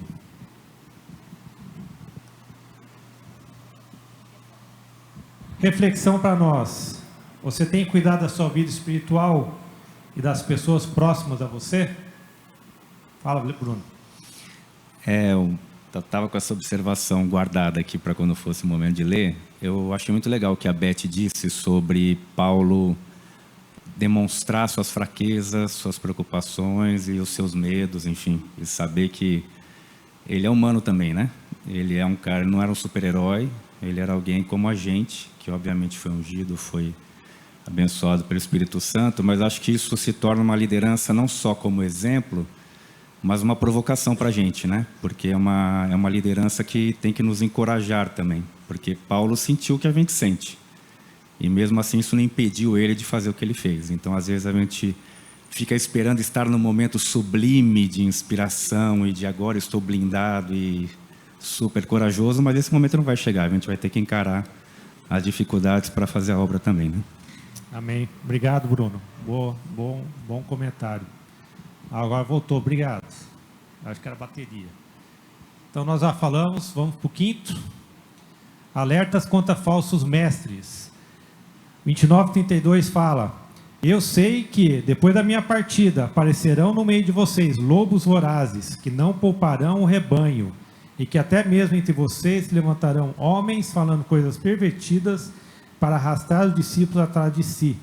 Reflexão para nós. Você tem cuidado da sua vida espiritual e das pessoas próximas a você? Fala, Bruno.
Eu estava com essa observação guardada aqui para quando fosse o momento de ler. Eu achei muito legal o que a Beth disse sobre Paulo demonstrar suas fraquezas, suas preocupações e os seus medos, enfim, e saber que ele é humano também, né? Ele é um cara, não era um super-herói, ele era alguém como a gente, que obviamente foi ungido, foi abençoado pelo Espírito Santo, mas acho que isso se torna uma liderança não só como exemplo, mas uma provocação para a gente, né? Porque é uma liderança que tem que nos encorajar também, porque Paulo sentiu o que a gente sente. E mesmo assim isso não impediu ele de fazer o que ele fez. Então, às vezes, a gente fica esperando estar no momento sublime de inspiração e de agora estou blindado e super corajoso, mas esse momento não vai chegar. A gente vai ter que encarar as dificuldades para fazer a obra também, né?
Amém. Obrigado, Bruno. Bom comentário. Agora voltou, obrigado. Acho que era bateria. Então, nós já falamos, vamos para o quinto. Alertas contra falsos mestres. 29:32 fala: eu sei que, depois da minha partida, aparecerão no meio de vocês lobos vorazes, que não pouparão o rebanho, e que até mesmo entre vocês se levantarão homens falando coisas pervertidas para arrastar os discípulos atrás de si.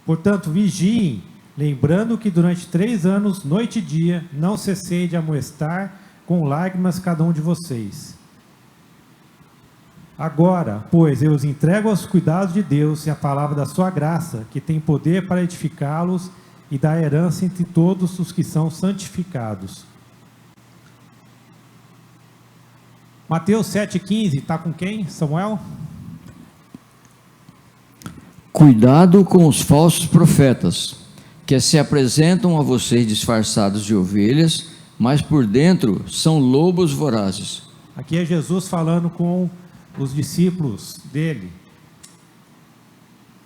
Portanto, vigiem, lembrando que durante 3 anos, noite e dia, não cessei de amoestar com lágrimas cada um de vocês. Agora, pois, eu os entrego aos cuidados de Deus e à palavra da sua graça, que tem poder para edificá-los e dar herança entre todos os que são santificados. Mateus 7,15, está com quem, Samuel?
Cuidado com os falsos profetas, que se apresentam a vocês disfarçados de ovelhas, mas por dentro são lobos vorazes.
Aqui é Jesus falando com os discípulos dele.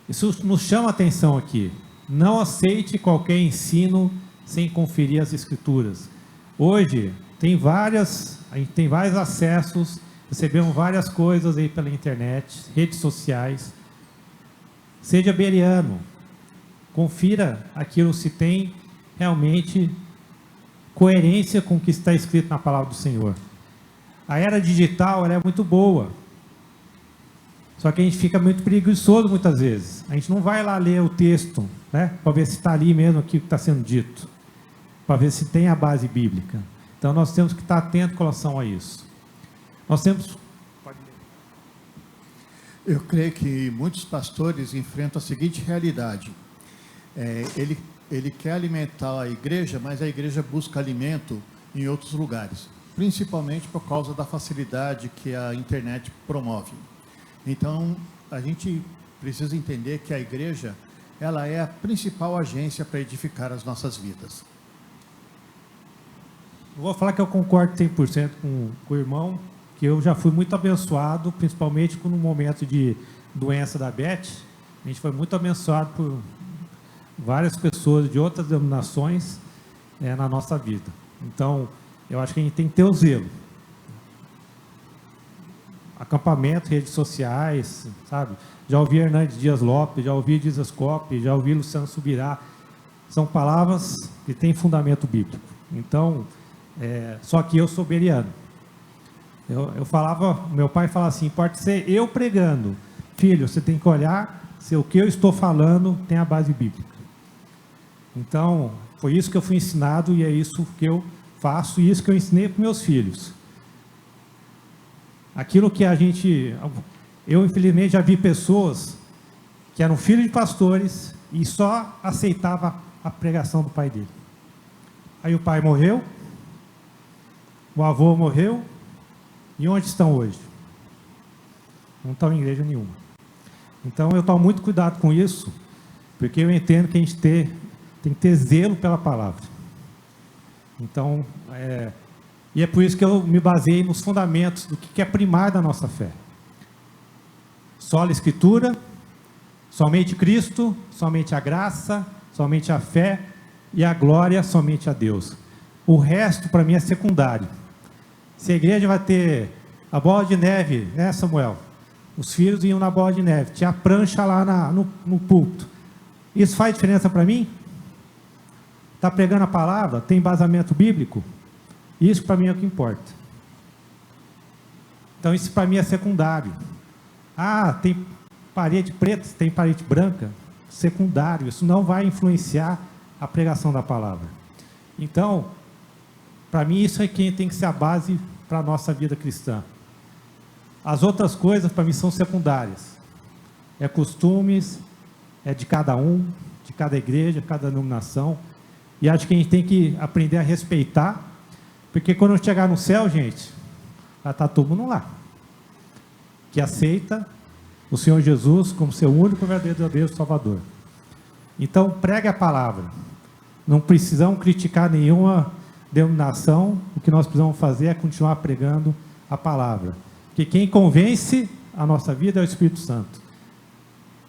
Isso nos chama a atenção aqui. Não aceite qualquer ensino sem conferir as Escrituras. Hoje a gente tem vários acessos, recebemos várias coisas aí pela internet, redes sociais. Seja bereano, confira aquilo se tem realmente coerência com o que está escrito na palavra do Senhor. A era digital, ela é muito boa. Só que a gente fica muito preguiçoso muitas vezes. A gente não vai lá ler o texto, né, para ver se está ali mesmo aquilo que está sendo dito, para ver se tem a base bíblica. Então nós temos que estar atentos com relação a isso. Nós temos...
Eu creio que muitos pastores enfrentam a seguinte realidade. Ele quer alimentar a igreja, mas a igreja busca alimento em outros lugares, principalmente por causa da facilidade que a internet promove. Então, a gente precisa entender que a igreja, ela é a principal agência para edificar as nossas vidas.
Eu vou falar que eu concordo 100% com o irmão, que eu já fui muito abençoado, principalmente no momento de doença da Beth. A gente foi muito abençoado por várias pessoas de outras denominações na nossa vida. Então, eu acho que a gente tem que ter o zelo. Acampamento, redes sociais, sabe? Já ouvi Hernandes Dias Lopes, já ouvi Jesus Cop, já ouvi Luciano Subirá. São palavras que têm fundamento bíblico. Então, só que eu sou beriano. Eu falava, meu pai falava assim, pode ser eu pregando. Filho, você tem que olhar se o que eu estou falando tem a base bíblica. Então, foi isso que eu fui ensinado e é isso que eu faço e isso que eu ensinei para meus filhos. Aquilo que eu infelizmente já vi pessoas que eram filhos de pastores e só aceitava a pregação do pai dele. Aí o pai morreu, o avô morreu, e onde estão hoje? Não estão em igreja nenhuma. Então eu tomo muito cuidado com isso, porque eu entendo que a gente tem que ter zelo pela palavra. Então, e é por isso que eu me baseei nos fundamentos do que é primário da nossa fé. Sola Escritura, somente Cristo, somente a graça, somente a fé e a glória somente a Deus. O resto, para mim, é secundário. Se a igreja vai ter a bola de neve, né, Samuel? Os filhos iam na bola de neve, tinha a prancha lá no púlpito. Isso faz diferença para mim? Está pregando a palavra? Tem embasamento bíblico? Isso para mim é o que importa. Então isso para mim é secundário. Ah, tem parede preta, tem parede branca? Secundário, isso não vai influenciar a pregação da palavra. Então, para mim isso é quem tem que ser a base para a nossa vida cristã. As outras coisas para mim são secundárias. É costumes, é de cada um, de cada igreja, cada denominação. E acho que a gente tem que aprender a respeitar, porque quando chegar no céu, gente, vai estar todo mundo lá, que aceita o Senhor Jesus como seu único e verdadeiro Deus Salvador. Então, pregue a palavra. Não precisamos criticar nenhuma denominação. O que nós precisamos fazer é continuar pregando a palavra. Porque quem convence a nossa vida é o Espírito Santo.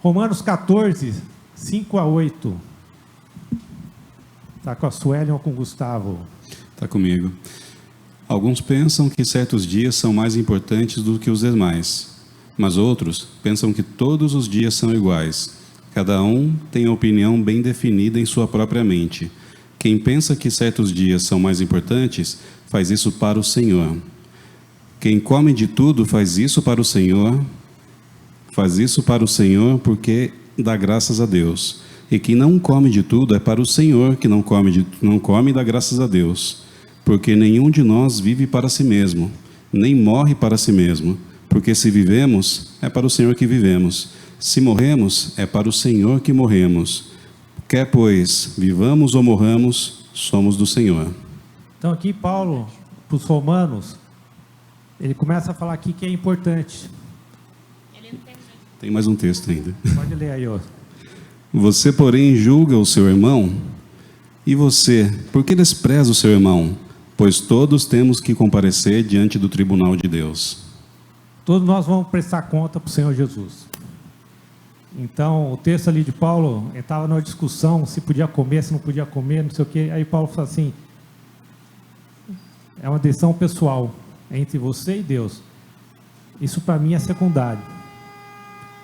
Romanos 14, 5 a 8. Está com a Suelen ou com o Gustavo?
Está comigo. Alguns pensam que certos dias são mais importantes do que os demais, mas outros pensam que todos os dias são iguais. Cada um tem a opinião bem definida em sua própria mente. Quem pensa que certos dias são mais importantes, faz isso para o Senhor. Quem come de tudo faz isso para o Senhor, porque dá graças a Deus. E quem não come de tudo é para o Senhor, que não come e dá graças a Deus. Porque nenhum de nós vive para si mesmo, nem morre para si mesmo. Porque se vivemos, é para o Senhor que vivemos. Se morremos, é para o Senhor que morremos. Quer, pois, vivamos ou morramos, somos do Senhor.
Então aqui Paulo, para os romanos, ele começa a falar aqui que é importante.
Tem mais um texto ainda.
Pode ler aí, ó.
Você, porém, julga o seu irmão? E você, por que despreza o seu irmão? Pois todos temos que comparecer diante do tribunal de Deus.
Todos nós vamos prestar conta para o Senhor Jesus. Então, o texto ali de Paulo, estava numa discussão se podia comer, se não podia comer, não sei o quê. Aí Paulo fala assim, é uma decisão pessoal entre você e Deus. Isso para mim é secundário.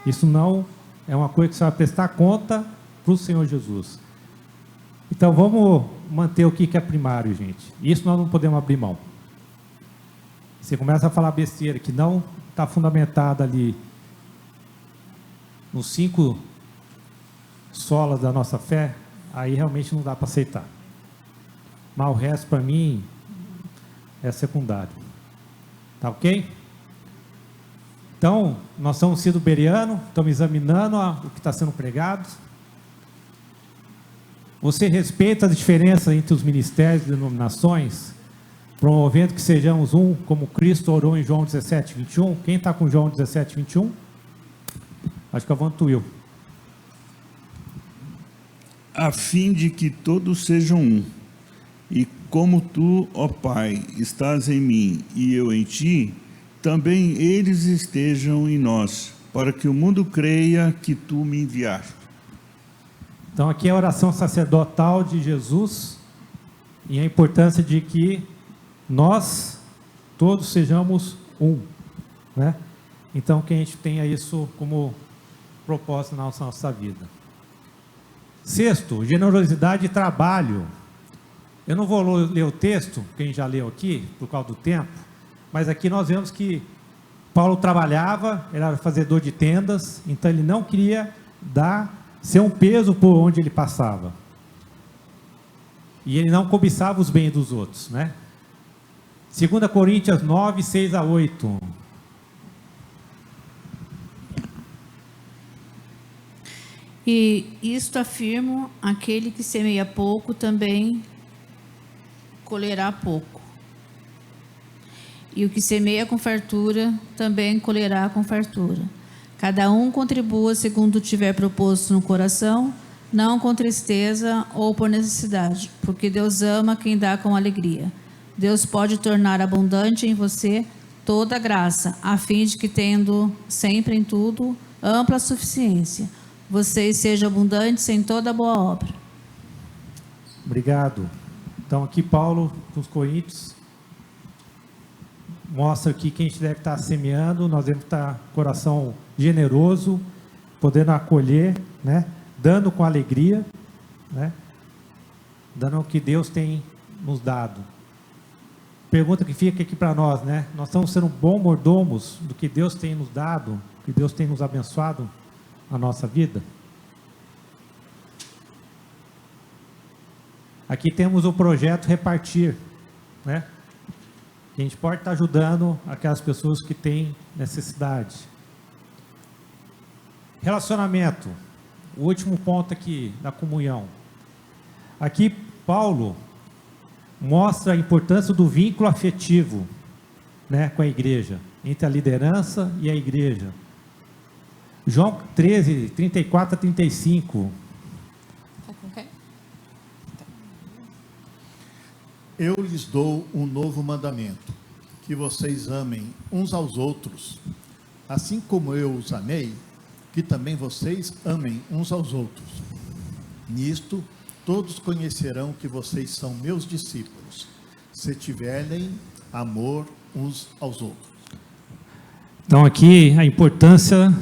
Isso não é uma coisa que você vai prestar conta para o Senhor Jesus. Então vamos manter o que é primário, gente. Isso nós não podemos abrir mão. Você começa a falar besteira que não está fundamentada ali nos 5 solas da nossa fé, aí realmente não dá para aceitar. Mas o resto, para mim, é secundário. Tá ok? Então, nós estamos sendo bereano, estamos examinando o que está sendo pregado. Você respeita a diferença entre os ministérios e denominações, promovendo que sejamos um, como Cristo orou em João 17, 21. Quem está com João 17, 21? Acho que eu avanto eu.
A fim de que todos sejam um, e como tu, ó Pai, estás em mim e eu em ti, também eles estejam em nós, para que o mundo creia que tu me enviaste.
Então aqui é a oração sacerdotal de Jesus e a importância de que nós todos sejamos um, né? Então que a gente tenha isso como propósito na nossa vida. Sexto, generosidade e trabalho. Eu não vou ler o texto, que a gente já leu aqui, por causa do tempo, mas aqui nós vemos que Paulo trabalhava, ele era fazedor de tendas, então ele não queria ser um peso por onde ele passava. E ele não cobiçava os bens dos outros, né? 2 Coríntios 9, 6 a 8.
E isto afirmo, aquele que semeia pouco também colherá pouco. E o que semeia com fartura também colherá com fartura. Cada um contribua segundo tiver proposto no coração, não com tristeza ou por necessidade, porque Deus ama quem dá com alegria. Deus pode tornar abundante em você toda a graça, a fim de que, tendo sempre em tudo ampla suficiência, vocês sejam abundantes em toda boa obra.
Obrigado. Então aqui Paulo, com os Coríntios, mostra aqui que a gente deve estar semeando, nós devemos estar com coração generoso, podendo acolher, né? Dando com alegria, né? Dando o que Deus tem nos dado. Pergunta que fica aqui para nós, né? Nós estamos sendo bons mordomos do que Deus tem nos dado, que Deus tem nos abençoado a nossa vida? Aqui temos o projeto Repartir, né? A gente pode estar ajudando aquelas pessoas que têm necessidade. Relacionamento, o último ponto aqui da comunhão. Aqui Paulo mostra a importância do vínculo afetivo, né, com a igreja, entre a liderança e a igreja. João 13, 34 a 35.
Eu lhes dou um novo mandamento, que vocês amem uns aos outros, assim como eu os amei, que também vocês amem uns aos outros. Nisto, todos conhecerão que vocês são meus discípulos, se tiverem amor uns aos outros.
Então aqui a importância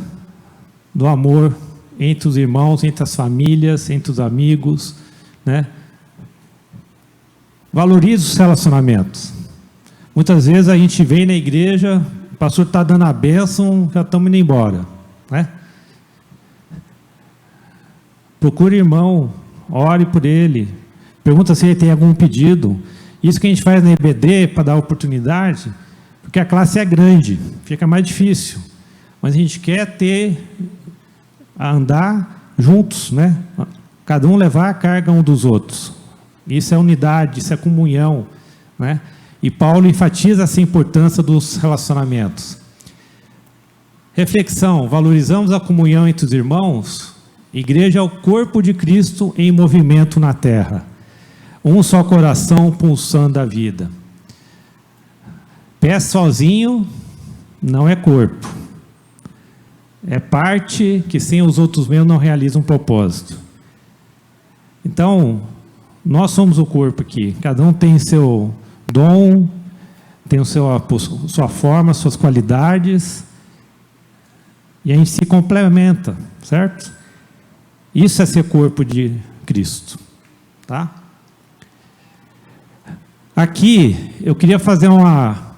do amor entre os irmãos, entre as famílias, entre os amigos, né? Valorize os relacionamentos. Muitas vezes a gente vem na igreja, o pastor está dando a bênção, já estamos indo embora, né? Procure irmão, ore por ele, pergunta se ele tem algum pedido. Isso que a gente faz na EBD para dar oportunidade, porque a classe é grande, fica mais difícil. Mas a gente quer andar juntos, né? Cada um levar a carga um dos outros. Isso é unidade, isso é comunhão, né? E Paulo enfatiza essa importância dos relacionamentos. Reflexão: valorizamos a comunhão entre os irmãos? Igreja é o corpo de Cristo em movimento na terra. Um só coração pulsando a vida. Pé sozinho não é corpo. É parte que sem os outros membros não realiza um propósito. Então, nós somos o corpo aqui. Cada um tem seu dom, tem sua forma, suas qualidades. E a gente se complementa, certo? Isso é ser corpo de Cristo. tá? Aqui, eu queria fazer uma...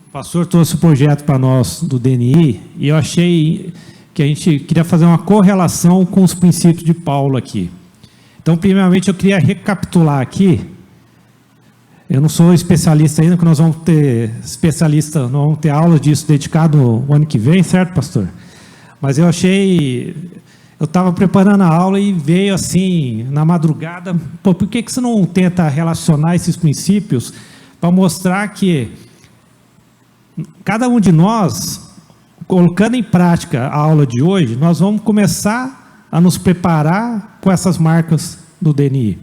O pastor trouxe o projeto para nós do DNI, e eu achei que a gente queria fazer uma correlação com os princípios de Paulo aqui. Então, primeiramente, eu queria recapitular aqui. Eu não sou especialista ainda, que nós vamos ter aula disso dedicado o ano que vem, certo, pastor? Mas eu estava preparando a aula e veio assim, na madrugada, por que você não tenta relacionar esses princípios para mostrar que cada um de nós, colocando em prática a aula de hoje, nós vamos começar a nos preparar com essas marcas do DNI.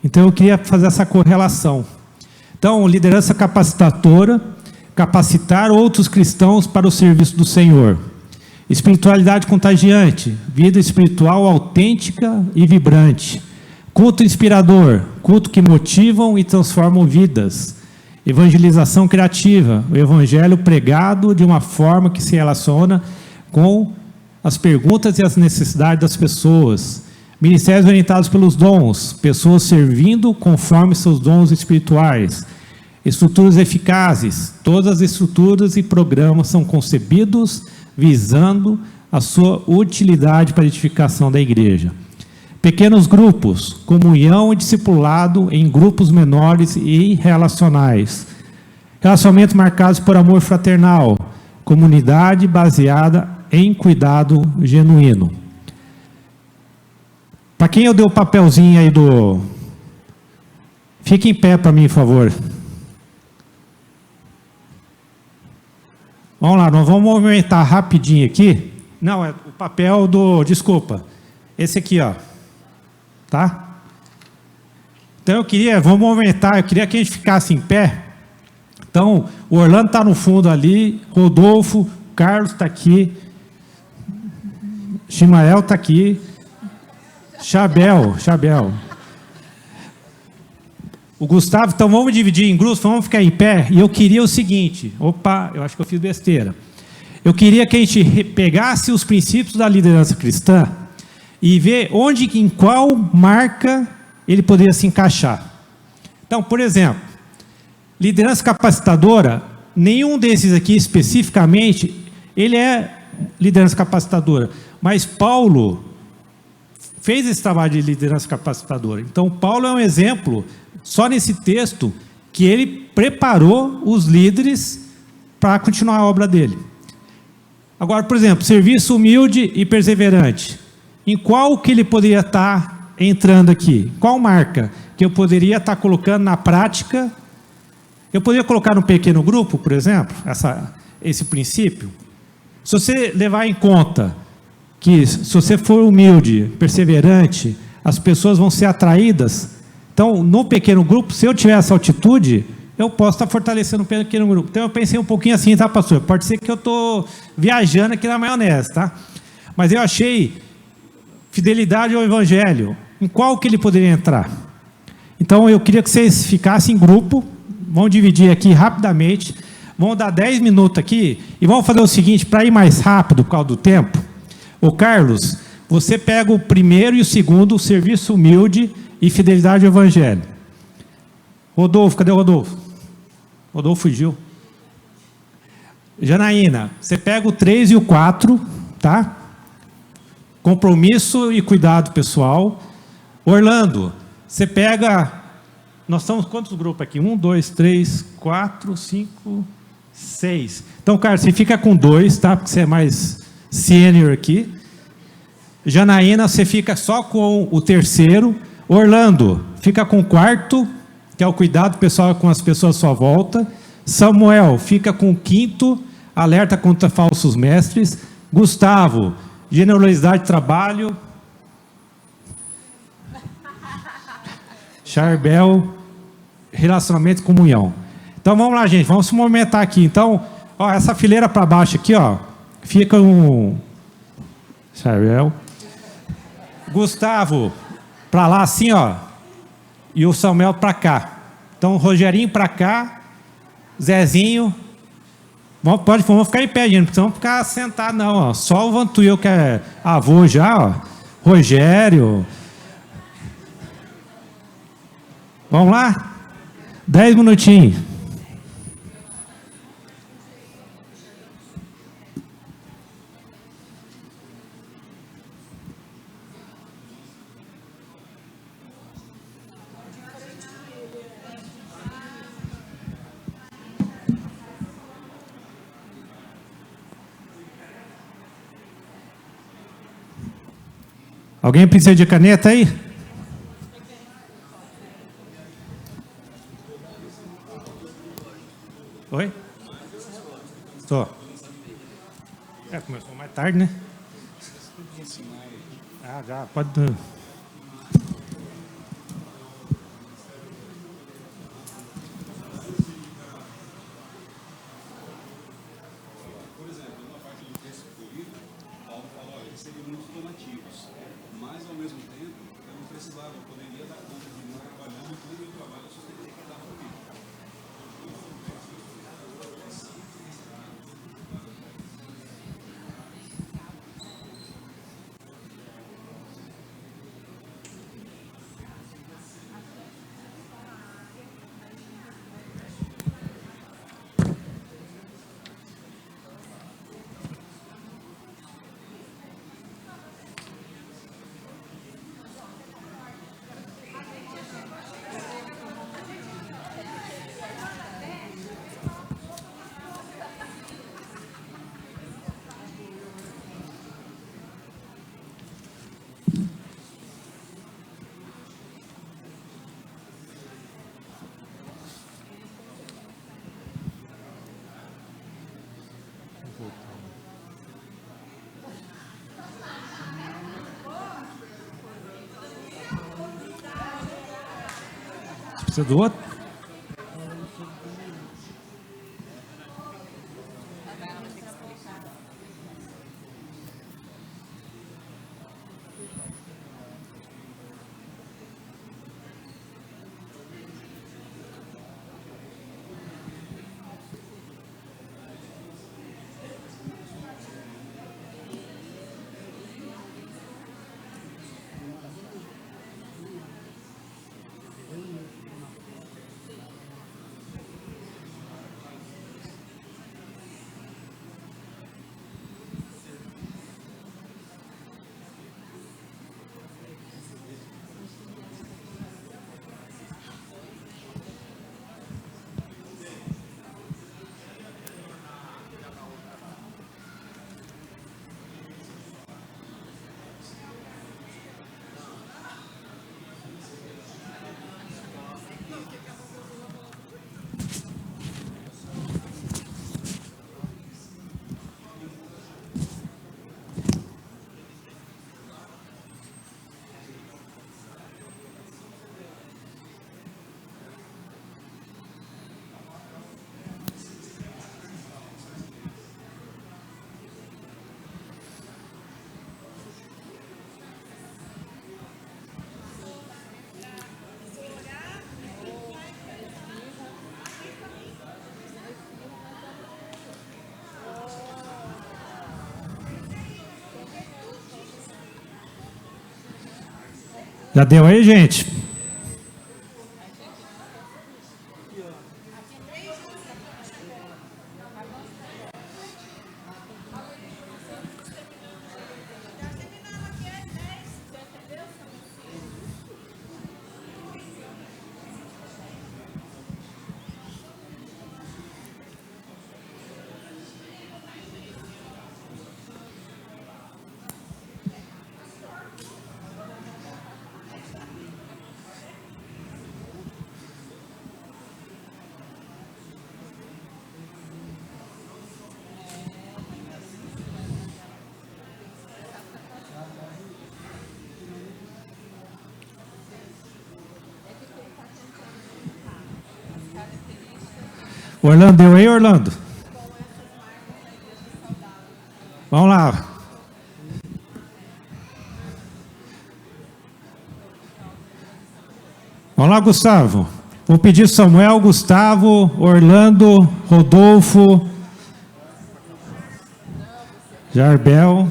Então, eu queria fazer essa correlação. Então, liderança capacitadora, capacitar outros cristãos para o serviço do Senhor. Espiritualidade contagiante, vida espiritual autêntica e vibrante. Culto inspirador, culto que motivam e transformam vidas. Evangelização criativa, o evangelho pregado de uma forma que se relaciona com as perguntas e as necessidades das pessoas. Ministérios orientados pelos dons, pessoas servindo conforme seus dons espirituais. Estruturas eficazes, todas as estruturas e programas são concebidos visando a sua utilidade para a edificação da igreja. Pequenos grupos, comunhão e discipulado em grupos menores e relacionais. Relacionamentos marcados por amor fraternal, comunidade baseada em cuidado genuíno. Para quem eu dei o papelzinho aí do... Fique em pé para mim, por favor. Vamos lá, nós vamos movimentar rapidinho aqui. Não, é o papel do... Desculpa. Esse aqui, ó. Tá? Então vamos movimentar, eu queria que a gente ficasse em pé. Então, o Orlando está no fundo ali, Rodolfo, Carlos está aqui, Shimael está aqui, Chabel. O Gustavo, então vamos dividir em grupos, vamos ficar em pé. E eu queria o seguinte, eu acho que eu fiz besteira. Eu queria que a gente pegasse os princípios da liderança cristã e ver em qual marca ele poderia se encaixar. Então, por exemplo, liderança capacitadora, nenhum desses aqui especificamente, ele é liderança capacitadora, mas Paulo fez esse trabalho de liderança capacitadora. Então, Paulo é um exemplo, só nesse texto, que ele preparou os líderes para continuar a obra dele. Agora, por exemplo, serviço humilde e perseverante. Em qual que ele poderia estar entrando aqui? Qual marca que eu poderia estar colocando na prática? Eu poderia colocar no pequeno grupo, por exemplo, esse princípio? Se você levar em conta que se você for humilde, perseverante, as pessoas vão ser atraídas. Então, no pequeno grupo, se eu tiver essa altitude, eu posso estar fortalecendo o pequeno grupo. Então, eu pensei um pouquinho assim, tá, pastor? Pode ser que eu estou viajando aqui na maionese, tá? Mas eu achei... Fidelidade ao Evangelho, em qual que ele poderia entrar? Então, eu queria que vocês ficassem em grupo, vão dividir aqui rapidamente, vão dar 10 minutos aqui, e vamos fazer o seguinte, para ir mais rápido, por causa do tempo. Ô Carlos, você pega o primeiro e o segundo, serviço humilde e fidelidade ao Evangelho. Rodolfo, cadê o Rodolfo? Rodolfo fugiu. Janaína, você pega o 3 e o 4, tá? Compromisso e cuidado pessoal. Orlando, você pega... Nós estamos quantos grupos aqui? 1, 2, 3, 4, 5, 6. Então, cara, você fica com 2, tá? Porque você é mais sênior aqui. Janaína, você fica só com o terceiro. Orlando, fica com o 4, que é o cuidado pessoal com as pessoas à sua volta. Samuel, fica com o 5º, alerta contra falsos mestres. Gustavo, generosidade de trabalho. Charbel, relacionamento e comunhão. Então vamos lá, gente, vamos se movimentar aqui. Então, ó, essa fileira para baixo aqui, ó, fica um Charbel. Gustavo para lá assim, ó, e o Samuel para cá. Então, Rogerinho para cá, Zezinho. Vamos ficar em pé, gente, não precisamos ficar sentado, não. Ó. Só o Vantuil, que é avô já, ó. Rogério. Vamos lá? 10 minutinhos. Alguém precisa de caneta aí? Oi? Estou. Começou mais tarde, né? Ah, já, pode... Precisa do outro? Já deu aí, gente? Orlando, deu aí, Orlando? Vamos lá. Vamos lá, Gustavo. Vou pedir Samuel, Gustavo, Orlando, Rodolfo, Jarbel.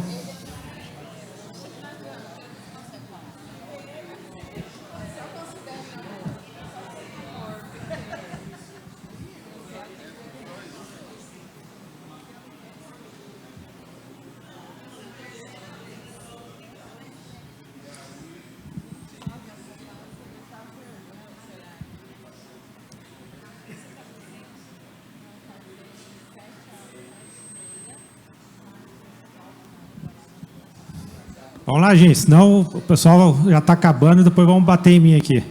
Vamos lá, gente, senão o pessoal já está acabando e depois vamos bater em mim aqui.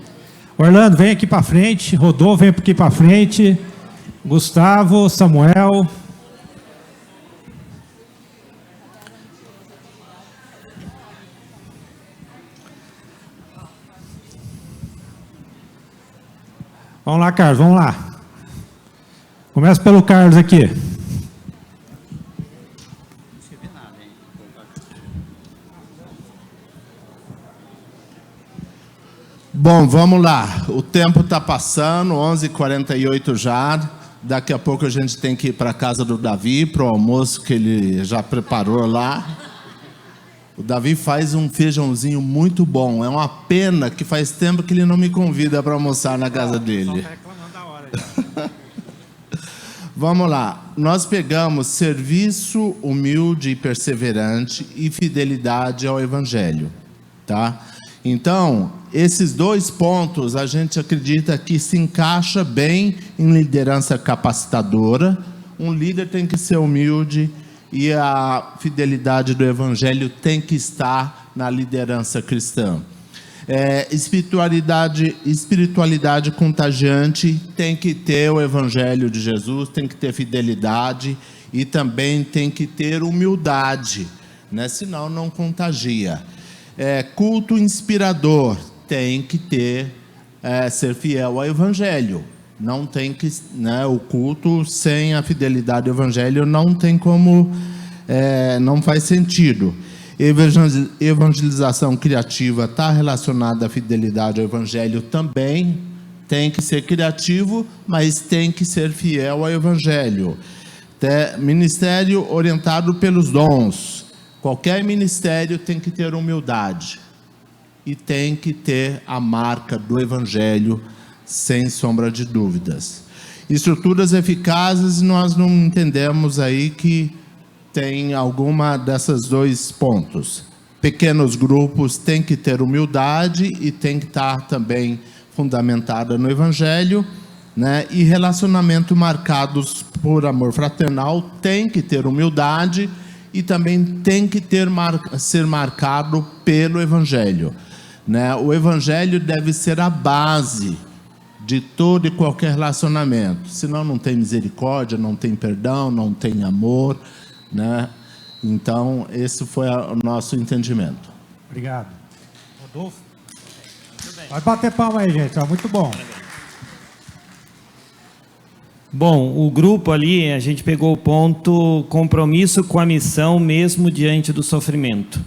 Orlando, vem aqui para frente. Rodolfo, vem aqui para frente. Gustavo, Samuel. Vamos lá, Carlos, vamos lá. Começa pelo Carlos aqui.
Bom, vamos lá. O tempo está passando, 11h48 já. Daqui a pouco a gente tem que ir para a casa do Davi, para o almoço que ele já preparou lá. O Davi faz um feijãozinho muito bom. É uma pena que faz tempo que ele não me convida para almoçar na casa dele. Vamos lá. Nós pegamos serviço humilde e perseverante e fidelidade ao Evangelho, tá? Então, esses 2 pontos a gente acredita que se encaixa bem em liderança capacitadora. Um líder tem que ser humilde e a fidelidade do Evangelho tem que estar na liderança cristã. Espiritualidade contagiante tem que ter o Evangelho de Jesus, tem que ter fidelidade e também tem que ter humildade, né? Senão não contagia. Culto inspirador tem que ter, ser fiel ao Evangelho. Não tem que, né, o culto sem a fidelidade ao Evangelho não tem como, não faz sentido. Evangelização criativa está relacionada à fidelidade ao Evangelho também. Tem que ser criativo, mas tem que ser fiel ao Evangelho. Ministério orientado pelos dons. Qualquer ministério tem que ter humildade e tem que ter a marca do Evangelho, sem sombra de dúvidas. Estruturas eficazes, nós não entendemos aí que tem alguma dessas 2 pontos. Pequenos grupos têm que ter humildade e tem que estar também fundamentada no Evangelho, né? E relacionamento marcados por amor fraternal tem que ter humildade e também tem que ser marcado pelo Evangelho, né? O Evangelho deve ser a base de todo e qualquer relacionamento, senão não tem misericórdia, não tem perdão, não tem amor, né? Então, esse foi o nosso entendimento.
Obrigado. Rodolfo? Vai bater palma aí, gente. Muito bom.
Bom, o grupo ali, a gente pegou o ponto compromisso com a missão mesmo diante do sofrimento.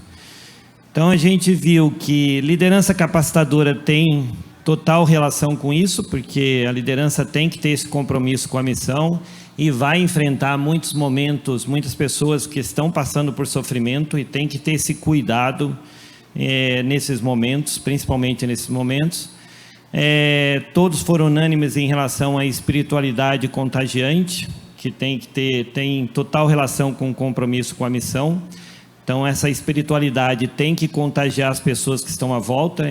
Então, a gente viu que liderança capacitadora tem total relação com isso, porque a liderança tem que ter esse compromisso com a missão e vai enfrentar muitos momentos, muitas pessoas que estão passando por sofrimento e tem que ter esse cuidado nesses momentos, principalmente nesses momentos. Todos foram unânimes em relação à espiritualidade contagiante, que tem total relação com o compromisso com a missão. Então, essa espiritualidade tem que contagiar as pessoas que estão à volta.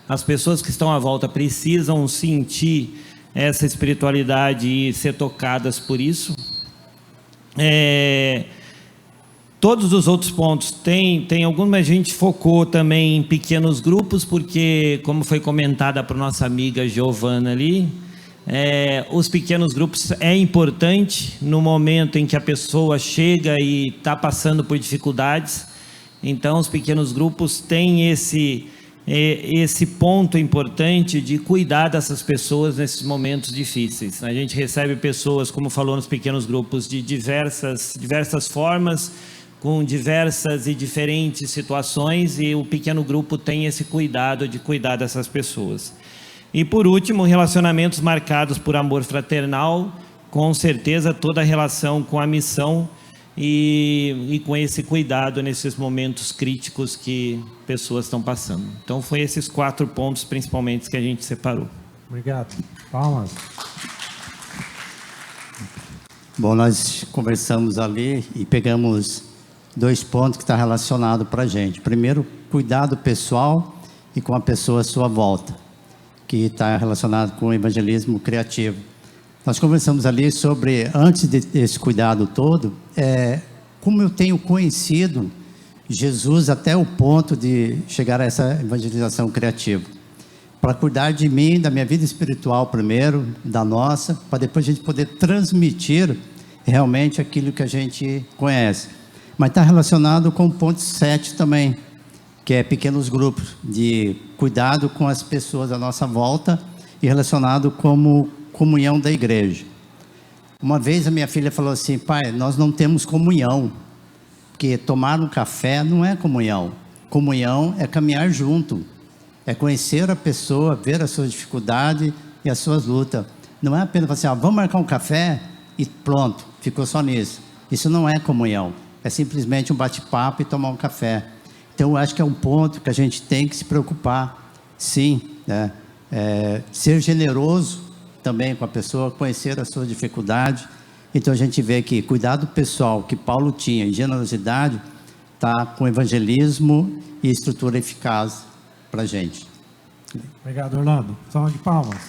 As pessoas que estão à volta precisam sentir essa espiritualidade e ser tocadas por isso. Todos os outros pontos, tem alguma, a gente focou também em pequenos grupos, porque, como foi comentada por nossa amiga Giovana ali, os pequenos grupos é importante no momento em que a pessoa chega e está passando por dificuldades. Então, os pequenos grupos têm esse ponto importante de cuidar dessas pessoas nesses momentos difíceis. A gente recebe pessoas, como falou nos pequenos grupos, de diversas formas, com diversas e diferentes situações, e o pequeno grupo tem esse cuidado de cuidar dessas pessoas. E por último, relacionamentos marcados por amor fraternal, com certeza toda a relação com a missão e com esse cuidado nesses momentos críticos que pessoas estão passando. Então, foi esses 4 pontos, principalmente, que a gente separou.
Obrigado. Palmas.
Bom, nós conversamos ali e pegamos 2 pontos que estão relacionados para a gente. Primeiro, cuidado pessoal e com a pessoa à sua volta, que está relacionado com o evangelismo criativo. Nós conversamos ali sobre, antes desse cuidado todo, como eu tenho conhecido Jesus até o ponto de chegar a essa evangelização criativa. Para cuidar de mim, da minha vida espiritual primeiro, da nossa, para depois a gente poder transmitir realmente aquilo que a gente conhece. Mas está relacionado com o ponto 7 também, que é pequenos grupos, de cuidado com as pessoas à nossa volta e relacionado como comunhão da igreja. Uma vez a minha filha falou assim: pai, nós não temos comunhão, porque tomar um café não é comunhão. Comunhão é caminhar junto, é conhecer a pessoa, ver as suas dificuldades e as suas lutas. Não é apenas assim, vamos marcar um café e pronto, ficou só nisso. Isso não é comunhão, é simplesmente um bate-papo e tomar um café. Então eu acho que é um ponto que a gente tem que se preocupar, sim, né? Ser generoso também com a pessoa, conhecer as suas dificuldades. Então a gente vê que cuidado pessoal que Paulo tinha e generosidade está com evangelismo e estrutura eficaz para a gente.
Obrigado, Orlando. Salva de palmas.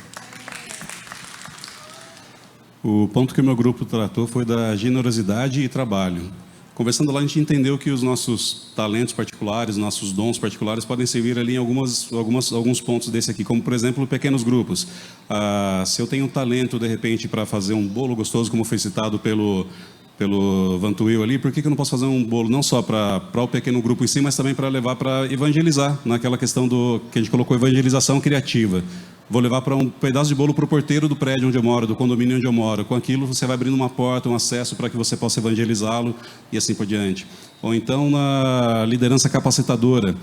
O ponto que o meu grupo tratou foi da generosidade e trabalho. Conversando lá, a gente entendeu que os nossos talentos particulares, nossos dons particulares podem servir ali em alguns pontos desse aqui, como, por exemplo, pequenos grupos. Se eu tenho um talento, de repente, para fazer um bolo gostoso, como foi citado pelo Vantuil ali, por que eu não posso fazer um bolo não só para o pequeno grupo em si, mas também para levar para evangelizar, naquela questão que a gente colocou, evangelização criativa. Vou levar para um pedaço de bolo para o porteiro do prédio onde eu moro, do condomínio onde eu moro. Com aquilo você vai abrindo uma porta, um acesso para que você possa evangelizá-lo e assim por diante. Ou então na liderança capacitadora.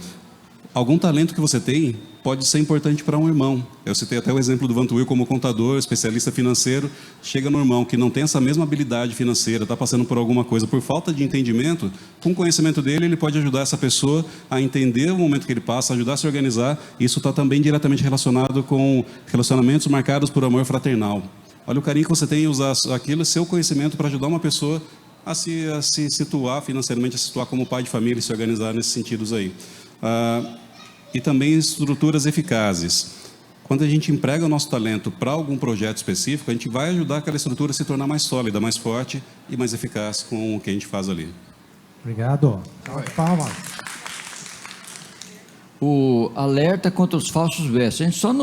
Algum talento que você tem pode ser importante para um irmão. Eu citei até o exemplo do Vantuil como contador, especialista financeiro. Chega no irmão que não tem essa mesma habilidade financeira, está passando por alguma coisa, por falta de entendimento, com o conhecimento dele, ele pode ajudar essa pessoa a entender o momento que ele passa, ajudar a se organizar. Isso está também diretamente relacionado com relacionamentos marcados por amor fraternal. Olha o carinho que você tem em usar aquilo, seu conhecimento, para ajudar uma pessoa a se situar financeiramente, a se situar como pai de família e se organizar nesses sentidos aí. E também estruturas eficazes. Quando a gente emprega o nosso talento para algum projeto específico, a gente vai ajudar aquela estrutura a se tornar mais sólida, mais forte e mais eficaz com o que a gente faz ali.
Obrigado. Palmas.
O alerta contra os falsos mestres. A gente só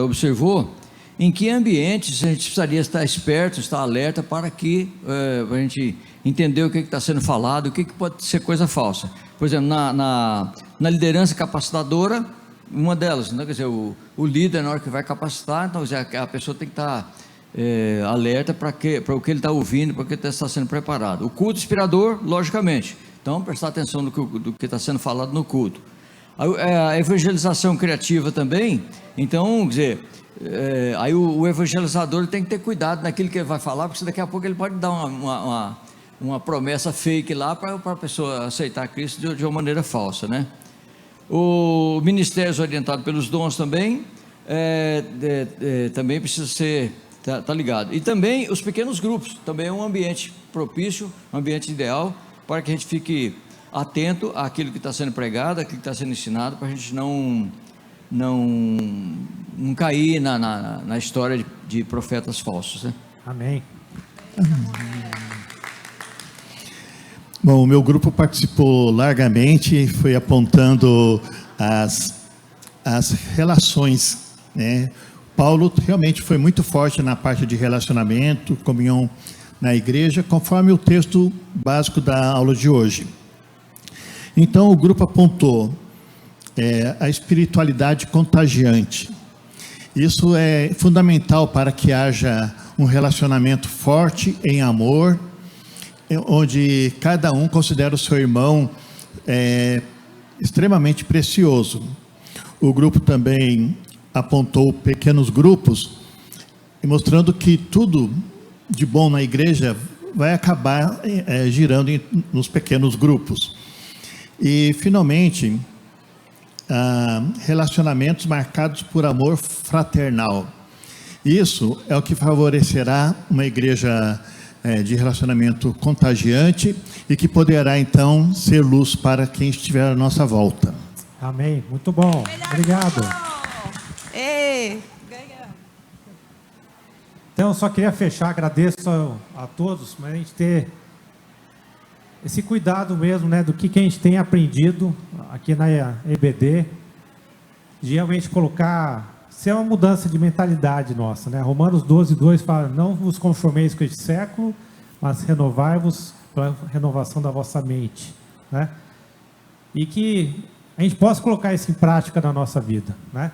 observou em que ambientes a gente precisaria estar esperto, estar alerta para a gente entender o que está sendo falado, o que pode ser coisa falsa. Por exemplo, na liderança capacitadora, uma delas, né? Quer dizer, o líder, na hora que vai capacitar, então a pessoa tem que estar alerta para o que ele está ouvindo, para o que está sendo preparado. O culto inspirador, logicamente. Então, prestar atenção do que está sendo falado no culto. A evangelização criativa também. Então, quer dizer, aí o evangelizador tem que ter cuidado naquilo que ele vai falar, porque daqui a pouco ele pode dar uma promessa fake lá para a pessoa aceitar Cristo de uma maneira falsa, né? O ministério orientado pelos dons também também precisa ser tá ligado. E também os pequenos grupos, também é um ambiente propício, um ambiente ideal para que a gente fique atento àquilo que está sendo pregado, àquilo que está sendo ensinado, para a gente não cair na história de profetas falsos, né?
Amém.
Bom, o meu grupo participou largamente, foi apontando as relações, né? Paulo realmente foi muito forte na parte de relacionamento, comunhão na igreja, conforme o texto básico da aula de hoje. Então, o grupo apontou a espiritualidade contagiante. Isso é fundamental para que haja um relacionamento forte em amor, onde cada um considera o seu irmão extremamente precioso. O grupo também apontou pequenos grupos, mostrando que tudo de bom na igreja vai acabar girando nos pequenos grupos. E, finalmente, relacionamentos marcados por amor fraternal. Isso é o que favorecerá uma igreja de relacionamento contagiante e que poderá, então, ser luz para quem estiver à nossa volta.
Amém. Muito bom. Obrigado. Então, eu só queria fechar, agradeço a todos, mas a gente ter esse cuidado mesmo, né, do que a gente tem aprendido aqui na EBD, de realmente colocar, ser uma mudança de mentalidade nossa, né? Romanos 12:2 fala: não vos conformeis com este século, mas renovai-vos pela renovação da vossa mente, né? E que a gente possa colocar isso em prática na nossa vida, né?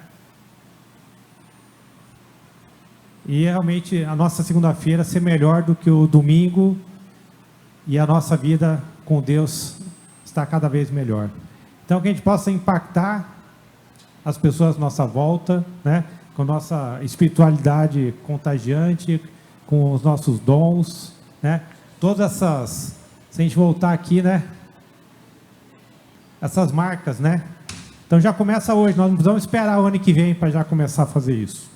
E realmente a nossa segunda-feira ser melhor do que o domingo, e a nossa vida com Deus está cada vez melhor. Então, que a gente possa impactar as pessoas à nossa volta, né? Com nossa espiritualidade contagiante, com os nossos dons, né? Todas essas, se a gente voltar aqui, né? Essas marcas, né? Então já começa hoje, nós não precisamos esperar o ano que vem para já começar a fazer isso,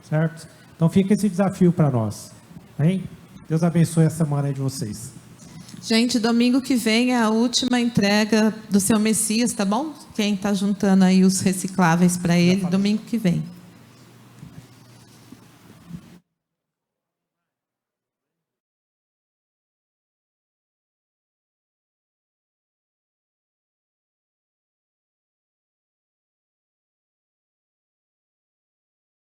certo? Então fica esse desafio para nós, hein? Deus abençoe a semana aí de vocês.
Gente, domingo que vem é a última entrega do seu Messias, tá bom? Quem está juntando aí os recicláveis para ele, domingo que vem.